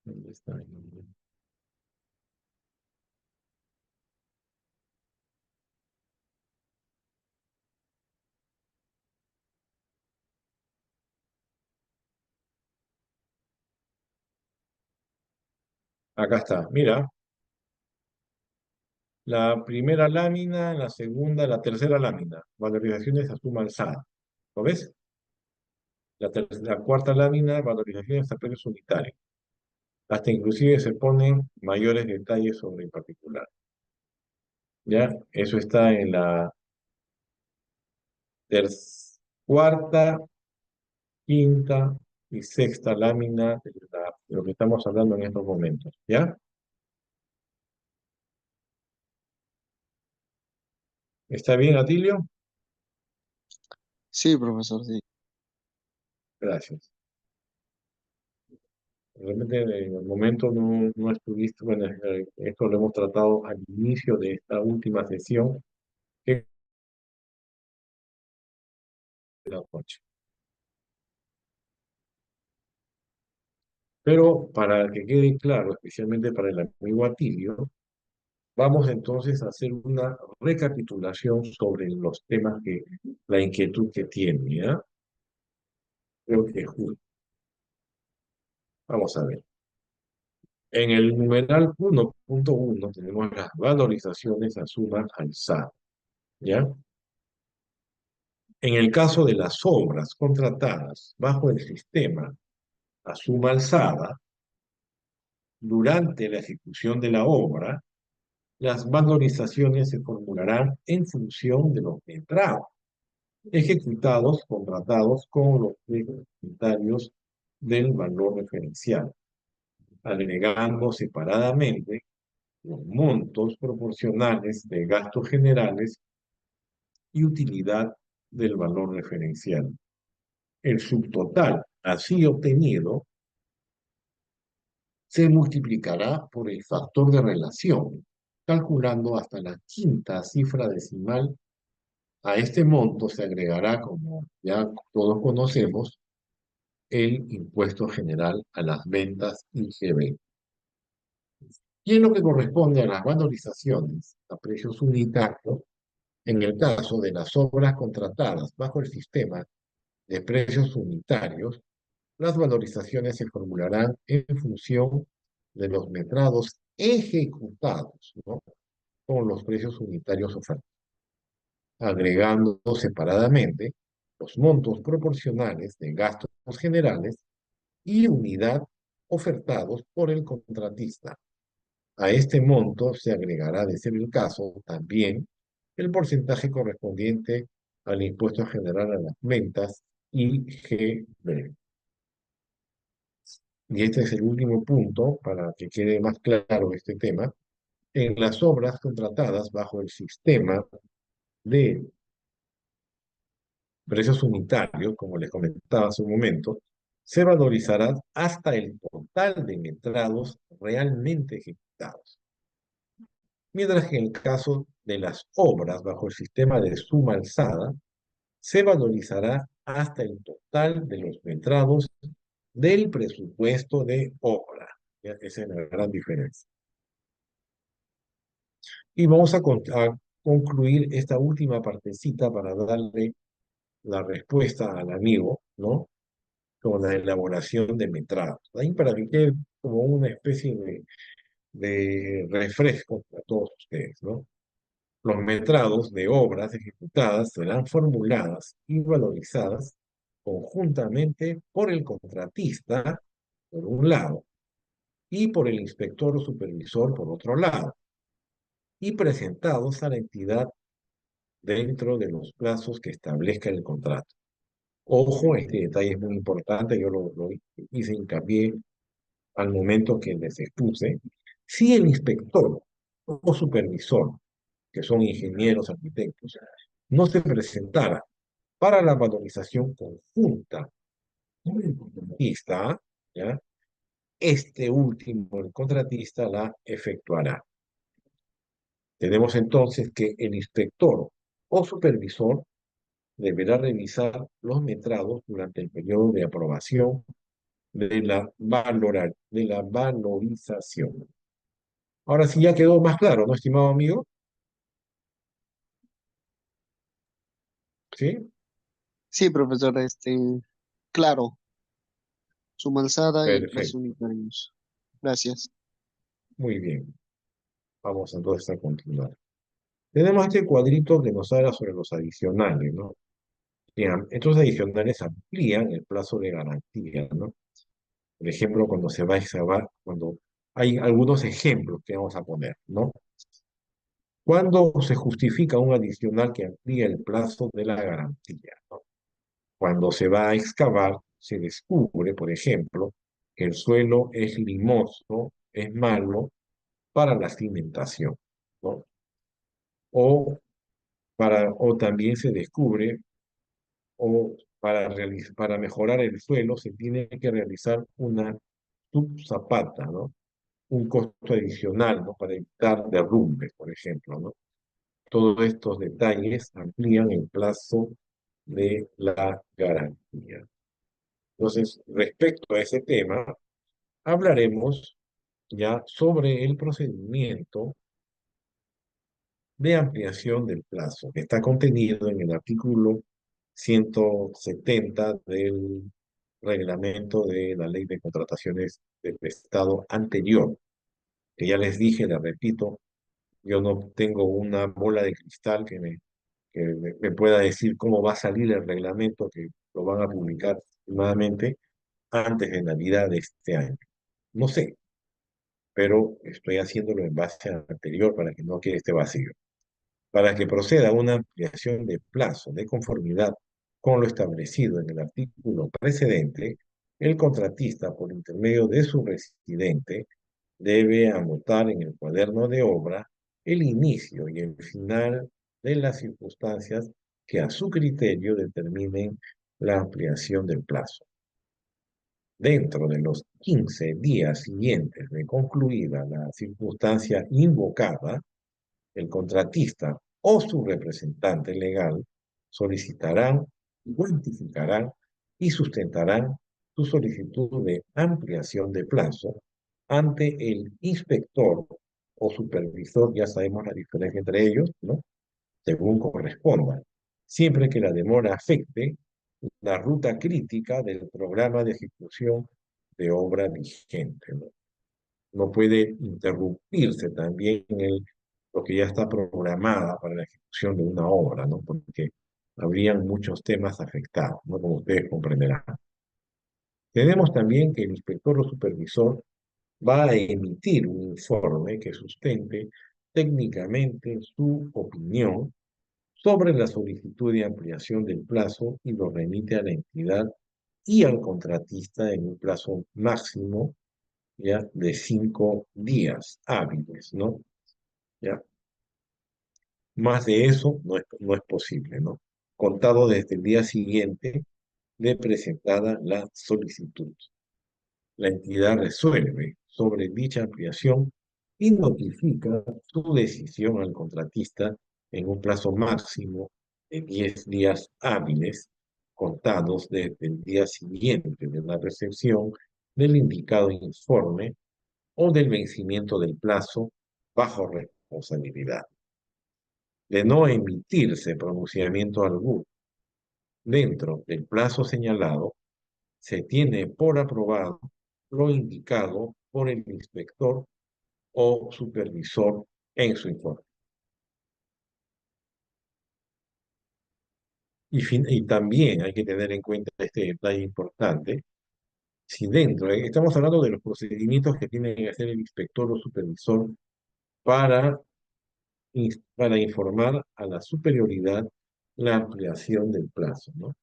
¿Dónde está? Acá está, mira, la primera lámina, la segunda, la tercera lámina, valorizaciones a suma alzada. ¿Lo ves? La cuarta lámina, valorizaciones a precios unitarios. Hasta inclusive se ponen mayores detalles sobre el particular. ¿Ya? Eso está en la cuarta, quinta y sexta lámina de lo que estamos hablando en estos momentos. ¿Ya? ¿Está bien, Atilio? Sí, profesor, sí. Gracias. Realmente en el momento no estuviste, bueno, esto lo hemos tratado al inicio de esta última sesión, que es la noche. Pero para que quede claro, especialmente para el amigo Atilio, vamos entonces a hacer una recapitulación sobre los temas que, la inquietud que tiene, ¿ya? Creo que es justo. Vamos a ver. En el numeral 1.1 tenemos las valorizaciones a suma alzada, ¿ya? En el caso de las obras contratadas bajo el sistema a suma alzada, durante la ejecución de la obra, las valorizaciones se formularán en función de los metrados ejecutados, contratados con los precios unitarios del valor referencial, agregando separadamente los montos proporcionales de gastos generales y utilidad del valor referencial. El subtotal así obtenido se multiplicará por el factor de relación, calculando hasta la quinta cifra decimal. A este monto se agregará, como ya todos conocemos, el impuesto general a las ventas IGB. Y en lo que corresponde a las valorizaciones a precios unitarios, en el caso de las obras contratadas bajo el sistema de precios unitarios, las valorizaciones se formularán en función de los metrados ejecutados, ¿no? Con los precios unitarios ofertados, agregando separadamente los montos proporcionales de gastos generales y unidad ofertados por el contratista. A este monto se agregará, de ser el caso, también el porcentaje correspondiente al impuesto general a las ventas IGB. Y este es el último punto para que quede más claro este tema. En las obras contratadas bajo el sistema de precios unitarios, como les comentaba hace un momento, se valorizará hasta el total de metrados realmente ejecutados. Mientras que en el caso de las obras bajo el sistema de suma alzada, se valorizará hasta el total de los metrados del presupuesto de obra. Esa es la gran diferencia. Y vamos a concluir esta última partecita para darle la respuesta al amigo, ¿no? Con la elaboración de metrados. Ahí para que quede como una especie de refresco para todos ustedes, ¿no? Los metrados de obras ejecutadas serán formuladas y valorizadas conjuntamente por el contratista, por un lado, y por el inspector o supervisor, por otro lado, y presentados a la entidad dentro de los plazos que establezca el contrato. Ojo, este detalle es muy importante, yo lo hice hincapié al momento que les expuse. Si el inspector o supervisor, que son ingenieros, arquitectos, no se presentara para la valorización conjunta con el contratista, ¿ya? Este último, el contratista, la efectuará. Tenemos entonces que el inspector o supervisor deberá revisar los metrados durante el periodo de aprobación de la valorización. Ahora sí ya quedó más claro, ¿no, estimado amigo? ¿Sí? Sí, profesor, claro, suma alzada y precios Perfecto. unitarios. Gracias. Muy bien. Vamos entonces a continuar. Tenemos este cuadrito que nos habla sobre los adicionales, ¿no? Bien, estos adicionales amplían el plazo de garantía, ¿no? Por ejemplo, cuando se va a excavar, cuando hay algunos ejemplos que vamos a poner, ¿no? Cuando se justifica un adicional que amplía el plazo de la garantía, ¿no? Cuando se va a excavar, se descubre, por ejemplo, que el suelo es limoso, es malo para la cimentación, ¿no? O también se descubre, para mejorar el suelo, se tiene que realizar una subzapata, ¿no? Un costo adicional, ¿no? Para evitar derrumbes, por ejemplo, ¿no? Todos estos detalles amplían el plazo de la garantía. Entonces, respecto a ese tema, hablaremos ya sobre el procedimiento de ampliación del plazo, que está contenido en el artículo 170 del reglamento de la Ley de Contrataciones del Estado anterior, que ya les dije, les repito, yo no tengo una bola de cristal que me pueda decir cómo va a salir el reglamento que lo van a publicar aproximadamente antes de Navidad de este año. No sé, pero estoy haciéndolo en base al anterior para que no quede este vacío. Para que proceda una ampliación de plazo de conformidad con lo establecido en el artículo precedente, el contratista, por intermedio de su residente, debe anotar en el cuaderno de obra el inicio y el final de las circunstancias que a su criterio determinen la ampliación del plazo. Dentro de los 15 días siguientes de concluida la circunstancia invocada, el contratista o su representante legal solicitarán, cuantificarán y sustentarán su solicitud de ampliación de plazo ante el inspector o supervisor, ya sabemos la diferencia entre ellos, ¿no? Según corresponda, siempre que la demora afecte la ruta crítica del programa de ejecución de obra vigente, ¿no? No puede interrumpirse también lo que ya está programada para la ejecución de una obra, ¿no? Porque habrían muchos temas afectados, ¿no? Como ustedes comprenderán. Tenemos también que el inspector o supervisor va a emitir un informe que sustente técnicamente su opinión sobre la solicitud de ampliación del plazo y lo remite a la entidad y al contratista en un plazo máximo ya de 5 días hábiles, ¿no? Ya, más de eso no es posible, ¿no? Contado desde el día siguiente de presentada la solicitud. La entidad resuelve sobre dicha ampliación y notifica su decisión al contratista en un plazo máximo de 10 días hábiles, contados desde el día siguiente de la recepción del indicado informe o del vencimiento del plazo bajo responsabilidad. De no emitirse pronunciamiento alguno dentro del plazo señalado, se tiene por aprobado lo indicado por el inspector o supervisor en su informe. Y también hay que tener en cuenta este detalle importante. Si estamos hablando de los procedimientos que tiene que hacer el inspector o supervisor para, para informar a la superioridad la ampliación del plazo, ¿no?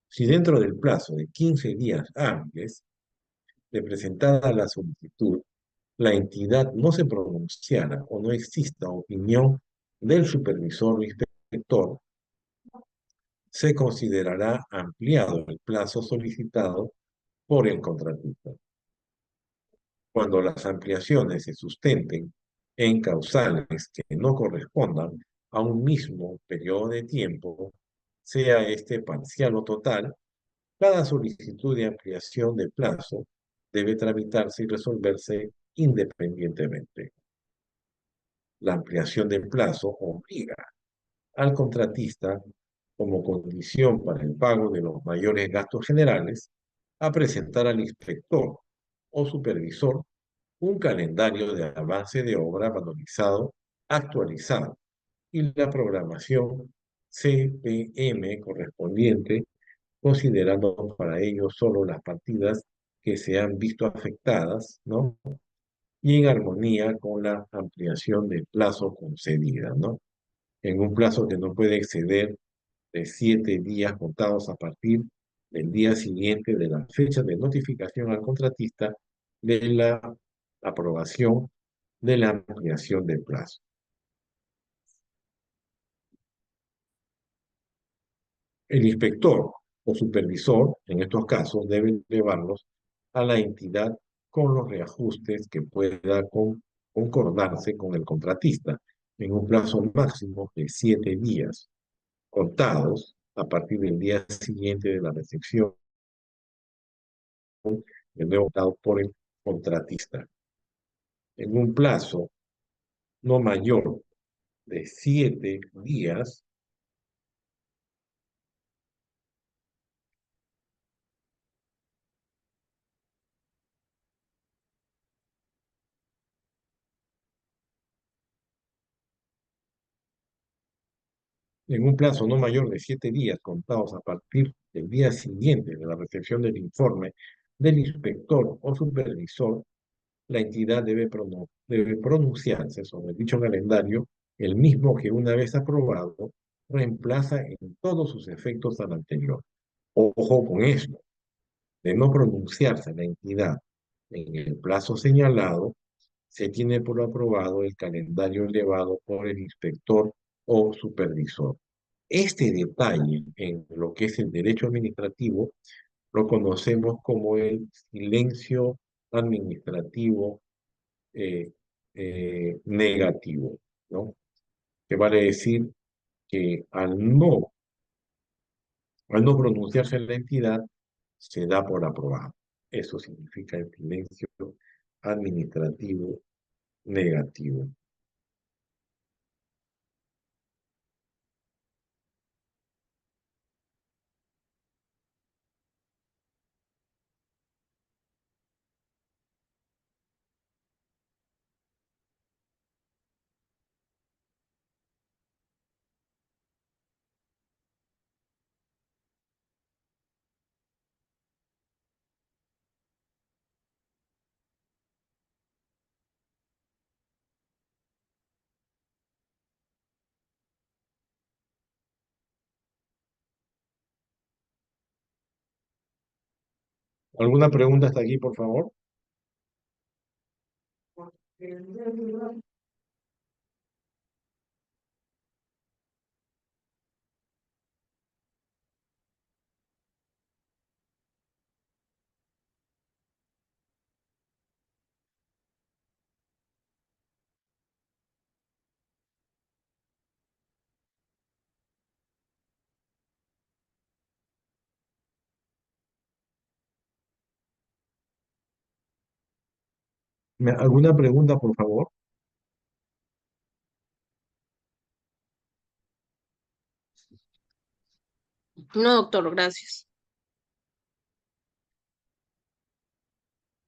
Si dentro del plazo de 15 días hábiles de presentada la solicitud, la entidad no se pronunciara o no exista opinión del supervisor o inspector, se considerará ampliado el plazo solicitado por el contratista. Cuando las ampliaciones se sustenten en causales que no correspondan a un mismo periodo de tiempo, sea este parcial o total, cada solicitud de ampliación de plazo debe tramitarse y resolverse independientemente. La ampliación del plazo obliga al contratista, como condición para el pago de los mayores gastos generales, a presentar al inspector o supervisor un calendario de avance de obra valorizado, actualizado, y la programación CPM correspondiente, considerando para ello solo las partidas que se han visto afectadas, ¿no? Y en armonía con la ampliación del plazo concedida, ¿no? En un plazo que no puede exceder de 7 días contados a partir del día siguiente de la fecha de notificación al contratista de la aprobación de la ampliación del plazo. El inspector o supervisor, en estos casos, debe llevarlos a la entidad con los reajustes que pueda concordarse con el contratista en un plazo máximo de 7 días, contados a partir del día siguiente de la recepción del nuevo dado por el contratista. En un plazo no mayor de 7 días, en un plazo no mayor de 7 días contados a partir del día siguiente de la recepción del informe del inspector o supervisor, la entidad debe pronunciarse sobre dicho calendario, el mismo que una vez aprobado, reemplaza en todos sus efectos al anterior. Ojo con esto, de no pronunciarse la entidad en el plazo señalado, se tiene por aprobado el calendario elevado por el inspector o supervisor. Este detalle en lo que es el derecho administrativo lo conocemos como el silencio administrativo negativo, ¿no? Que vale decir que al no pronunciarse la entidad, se da por aprobado. Eso significa el silencio administrativo negativo. ¿Alguna pregunta hasta aquí, por favor? ¿Alguna pregunta, por favor? No, doctor, gracias.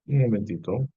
Un momentito.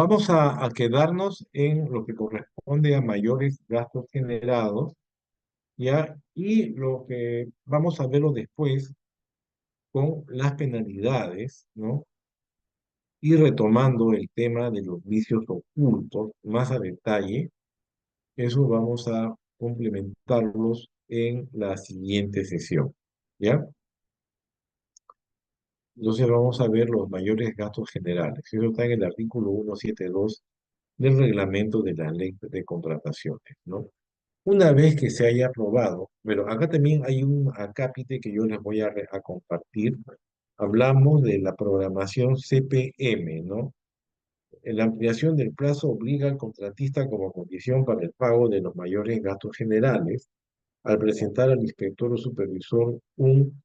Vamos a quedarnos en lo que corresponde a mayores gastos generados, ¿ya? Y lo que vamos a verlo después con las penalidades, ¿no? Y retomando el tema de los vicios ocultos más a detalle, eso vamos a complementarlos en la siguiente sesión, ¿ya? Entonces vamos a ver los mayores gastos generales. Eso está en el artículo 172 del reglamento de la ley de contrataciones, ¿no? Una vez que se haya aprobado, pero acá también hay un acápite que yo les voy a compartir. Hablamos de la programación CPM, ¿no? La ampliación del plazo obliga al contratista como condición para el pago de los mayores gastos generales al presentar al inspector o supervisor un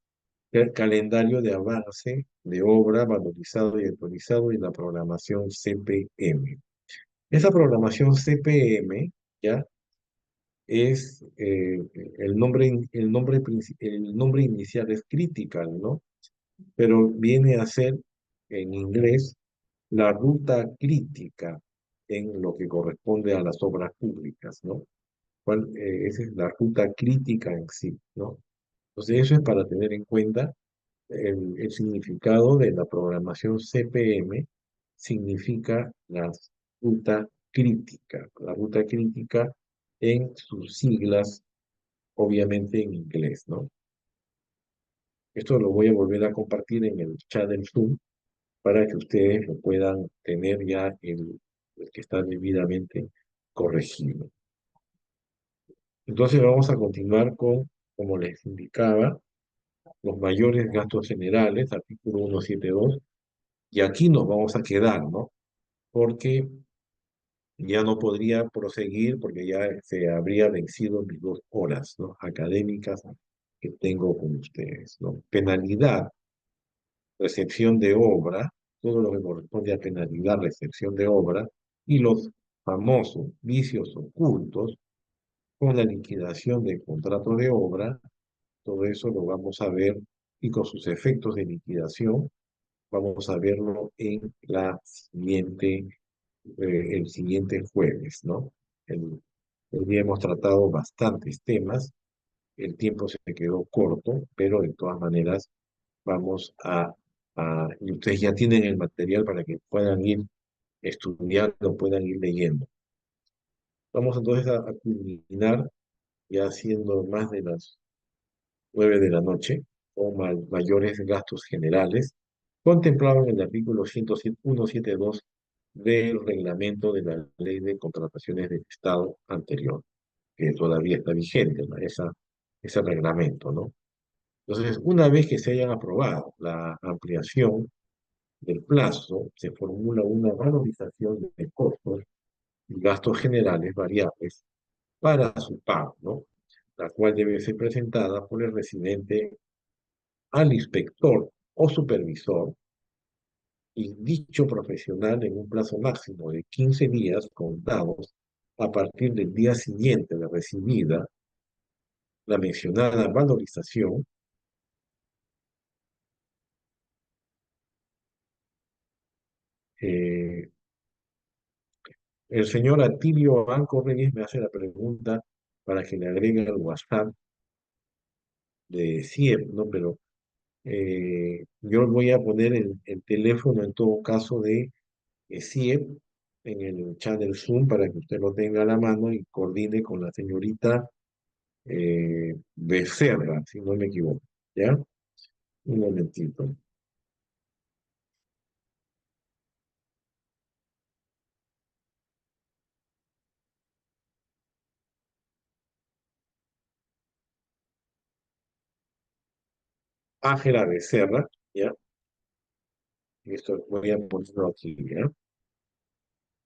calendario de avance de obra valorizado y actualizado y la programación CPM. Esa programación CPM, ¿ya? Es el nombre inicial es critical, ¿no? Pero viene a ser en inglés la ruta crítica en lo que corresponde a las obras públicas, ¿no? Esa es la ruta crítica en sí, ¿no? Entonces eso es para tener en cuenta el significado de la programación CPM, significa la ruta crítica en sus siglas, obviamente en inglés, ¿no? Esto lo voy a volver a compartir en el chat del Zoom para que ustedes lo puedan tener ya el que está debidamente corregido. Entonces vamos a continuar con, como les indicaba, los mayores gastos generales, artículo 172, y aquí nos vamos a quedar, ¿no? Porque ya no podría proseguir porque ya se habría vencido mis 2 horas, ¿no? Académicas que tengo con ustedes, ¿no? Penalidad, recepción de obra, todo lo que corresponde a penalidad, recepción de obra, y los famosos vicios ocultos con la liquidación del contrato de obra, todo eso lo vamos a ver, y con sus efectos de liquidación, vamos a verlo en el siguiente jueves, ¿no? El día hemos tratado bastantes temas, el tiempo se quedó corto, pero de todas maneras vamos y ustedes ya tienen el material para que puedan ir estudiando, puedan ir leyendo. Vamos entonces a culminar ya siendo más de las 9 de la noche, o mayores gastos generales, contemplados en el artículo 172 del reglamento de la Ley de Contrataciones del Estado anterior, que todavía está vigente, ¿no? Ese reglamento, ¿no? Entonces, una vez que se hayan aprobado la ampliación del plazo, se formula una valorización de costos y gastos generales variables para su pago, ¿no? La cual debe ser presentada por el residente al inspector o supervisor y dicho profesional en un plazo máximo de 15 días contados a partir del día siguiente de recibida la mencionada valorización. eh, el señor Atilio Banco Reyes me hace la pregunta para que le agregue al WhatsApp de CIEP, ¿no? Pero yo voy a poner el teléfono en todo caso de CIEP en el chat del Zoom para que usted lo tenga a la mano y coordine con la señorita Becerra, si no me equivoco. ¿Ya? Un momentito. Ángela Becerra, ¿ya? Y esto voy a ponerlo aquí, ¿ya?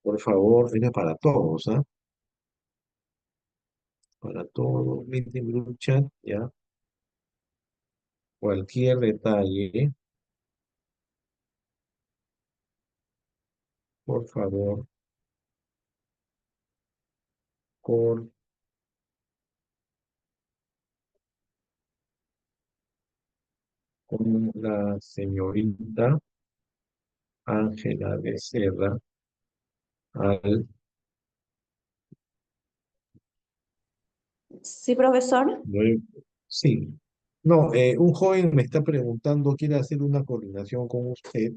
Por favor, venga para todos, ¿ah? Para todos, meet in group chat, ¿ya? Cualquier detalle, por favor, con, con la señorita Ángela Becerra, al Sí, profesor. nueve- Sí. No, un joven me está preguntando, quiere hacer una coordinación con usted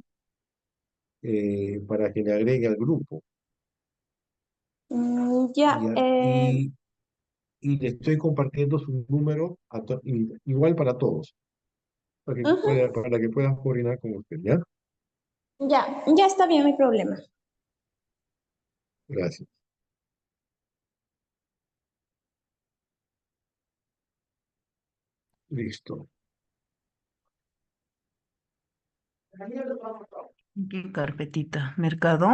para que le agregue al grupo. Ya, Ya, y le estoy compartiendo su número igual para todos, ujú, para que puedan coordinar con usted, ¿ya? ya, ya está bien, mi problema. Gracias. Listo. ¿Qué carpetita? Mercado,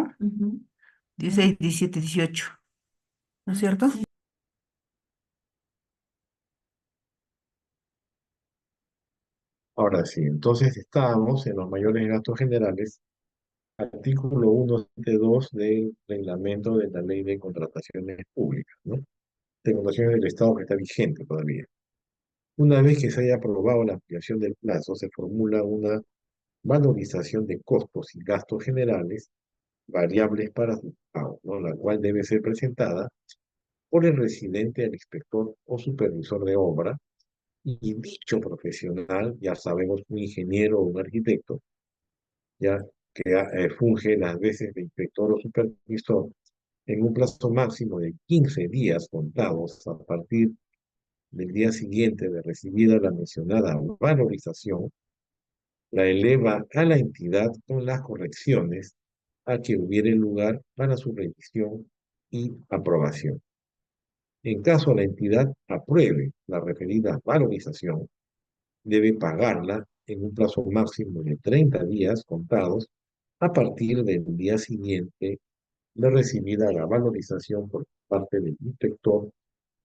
16, 17, 18, ¿no es cierto? Ahora sí, entonces estábamos en los mayores gastos generales, artículo 172 del reglamento de la ley de contrataciones públicas, ¿no? De contrataciones del Estado que está vigente todavía. Una vez que se haya aprobado la ampliación del plazo, se formula una valorización de costos y gastos generales variables para su pago, ¿no? La cual debe ser presentada por el residente al inspector o supervisor de obra y dicho profesional, ya sabemos, un ingeniero o un arquitecto, ya que funge las veces de inspector o supervisor en un plazo máximo de 15 días contados a partir del día siguiente de recibida la mencionada valorización, la eleva a la entidad con las correcciones a que hubiere lugar para su revisión y aprobación. En caso la entidad apruebe la referida valorización, debe pagarla en un plazo máximo de 30 días contados a partir del día siguiente de recibida la valorización por parte del inspector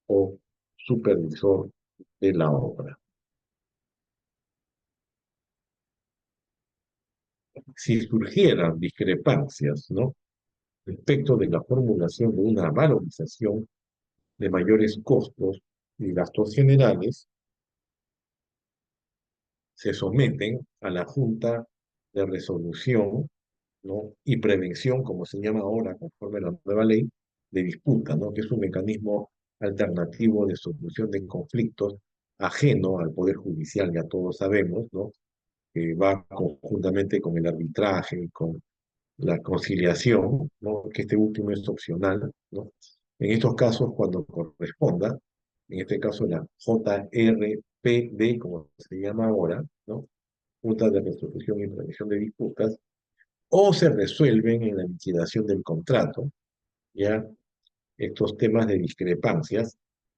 o supervisor de la obra. Si surgieran discrepancias, ¿no?, respecto de la formulación de una valorización de mayores costos y gastos generales, se someten a la Junta de Resolución, ¿no?, y Prevención, como se llama ahora conforme a la nueva ley, de disputa, ¿no?, que es un mecanismo alternativo de solución de conflictos ajeno al Poder Judicial, ya todos sabemos, ¿no?, que va conjuntamente con el arbitraje, con la conciliación, ¿no?, que este último es opcional, ¿no? En estos casos, cuando corresponda, en este caso la JRPD, como se llama ahora, ¿no?, Junta de Resolución y Prevención de Disputas, o se resuelven en la liquidación del contrato, ya estos temas de discrepancias,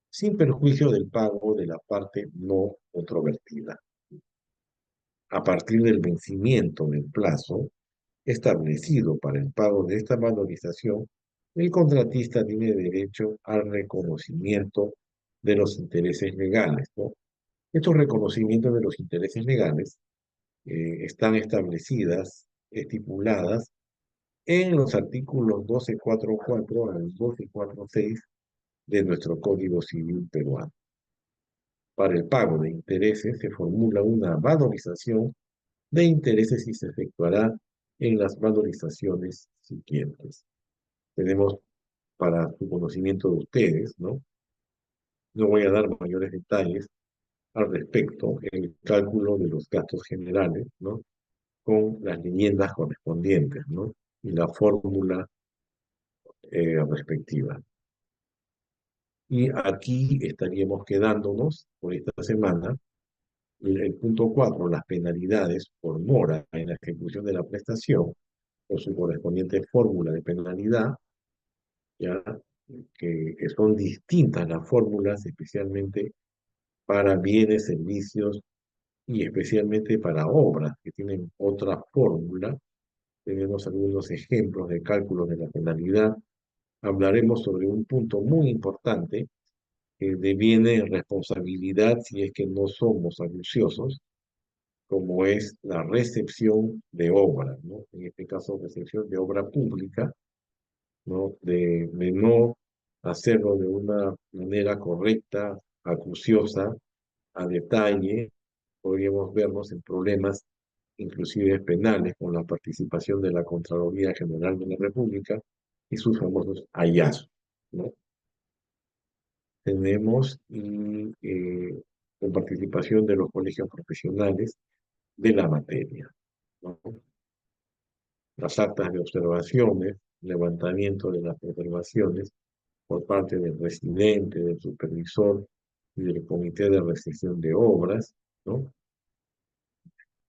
sin perjuicio del pago de la parte no controvertida. A partir del vencimiento del plazo establecido para el pago de esta valorización, el contratista tiene derecho al reconocimiento de los intereses legales, ¿no? Estos reconocimientos de los intereses legales están estipuladas en los artículos 1244 al 1246 de nuestro Código Civil peruano. Para el pago de intereses se formula una valorización de intereses y se efectuará en las valorizaciones siguientes. Tenemos, para su conocimiento de ustedes, ¿no? No voy a dar mayores detalles al respecto, el cálculo de los gastos generales, ¿no?, con las leyendas correspondientes, ¿no?, y la fórmula respectiva. Y aquí estaríamos quedándonos por esta semana. El punto 4, las penalidades por mora en la ejecución de la prestación o su correspondiente fórmula de penalidad, ya que son distintas las fórmulas, especialmente para bienes, servicios y especialmente para obras que tienen otra fórmula. Tenemos algunos ejemplos de cálculos de la penalidad. Hablaremos sobre un punto muy importante que deviene responsabilidad si es que no somos acuciosos, como es la recepción de obra, ¿no? En este caso, recepción de obra pública, ¿no? De no hacerlo de una manera correcta, acuciosa, a detalle, podríamos vernos en problemas inclusive penales con la participación de la Contraloría General de la República y sus famosos hallazgos, ¿no? Tenemos con participación de los colegios profesionales de la materia, ¿no? Las actas de observaciones, levantamiento de las observaciones por parte del residente, del supervisor y del comité de recepción de obras, ¿no?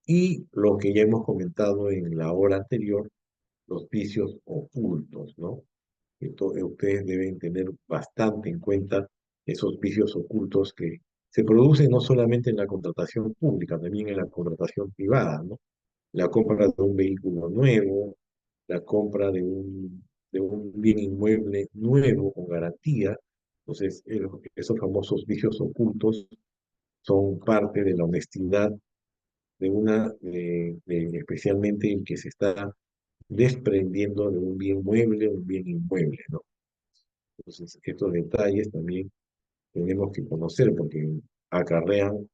Y lo que ya hemos comentado en la hora anterior, los vicios ocultos, ¿no? Ustedes deben tener bastante en cuenta esos vicios ocultos que se producen no solamente en la contratación pública, también en la contratación privada, ¿no? La compra de un vehículo nuevo, la compra de un bien inmueble nuevo con garantía. Entonces, esos famosos vicios ocultos son parte de la honestidad especialmente el que se está desprendiendo de un bien mueble o un bien inmueble, ¿no? Entonces, estos detalles también tenemos que conocer porque acarrean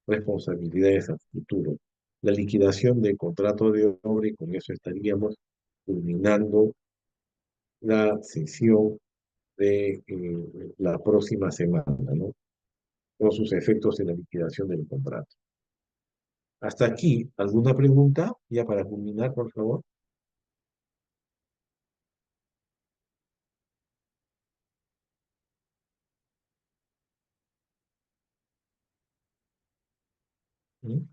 responsabilidades a futuro. La liquidación del contrato de obra y con eso estaríamos culminando la sesión de la próxima semana, ¿no? Con sus efectos en la liquidación del contrato. Hasta aquí, ¿alguna pregunta? Ya para culminar, por favor. ¿Mm?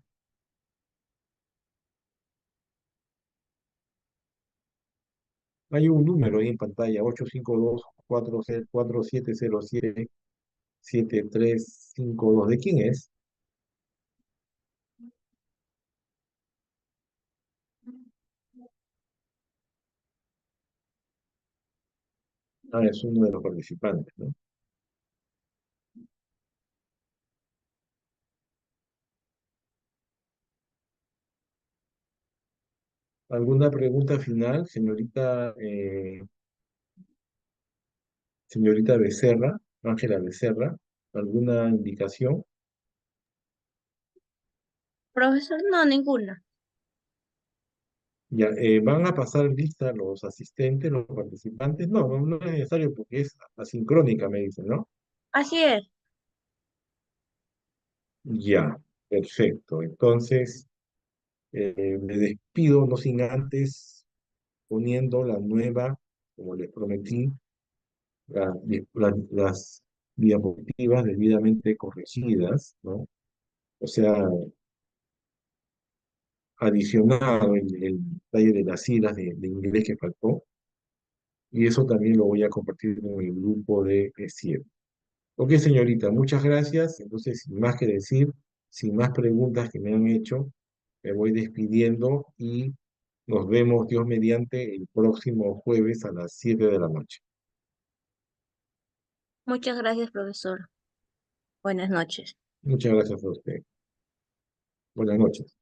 Hay un número ahí en pantalla, 852-4707-7352. ¿De quién es? Ah, es uno de los participantes, ¿no? ¿Alguna pregunta final, señorita Becerra, Ángela Becerra? ¿Alguna indicación? Profesor, no, ninguna. Ya, ¿van a pasar lista los asistentes, los participantes? No, no es necesario porque es asincrónica, me dicen, ¿no? Así es. Ya, perfecto. Entonces, me despido, no sin antes poniendo la nueva, como les prometí, las diapositivas debidamente corregidas, ¿no? O sea, adicionado el detalle de las siglas de inglés que faltó, y eso también lo voy a compartir en el grupo de CIEP. Ok, señorita, muchas gracias. Entonces, sin más que decir, sin más preguntas que me han hecho, me voy despidiendo y nos vemos, Dios mediante, el próximo jueves a las 7 de la noche. Muchas gracias, profesor. Buenas noches. Muchas gracias a usted. Buenas noches.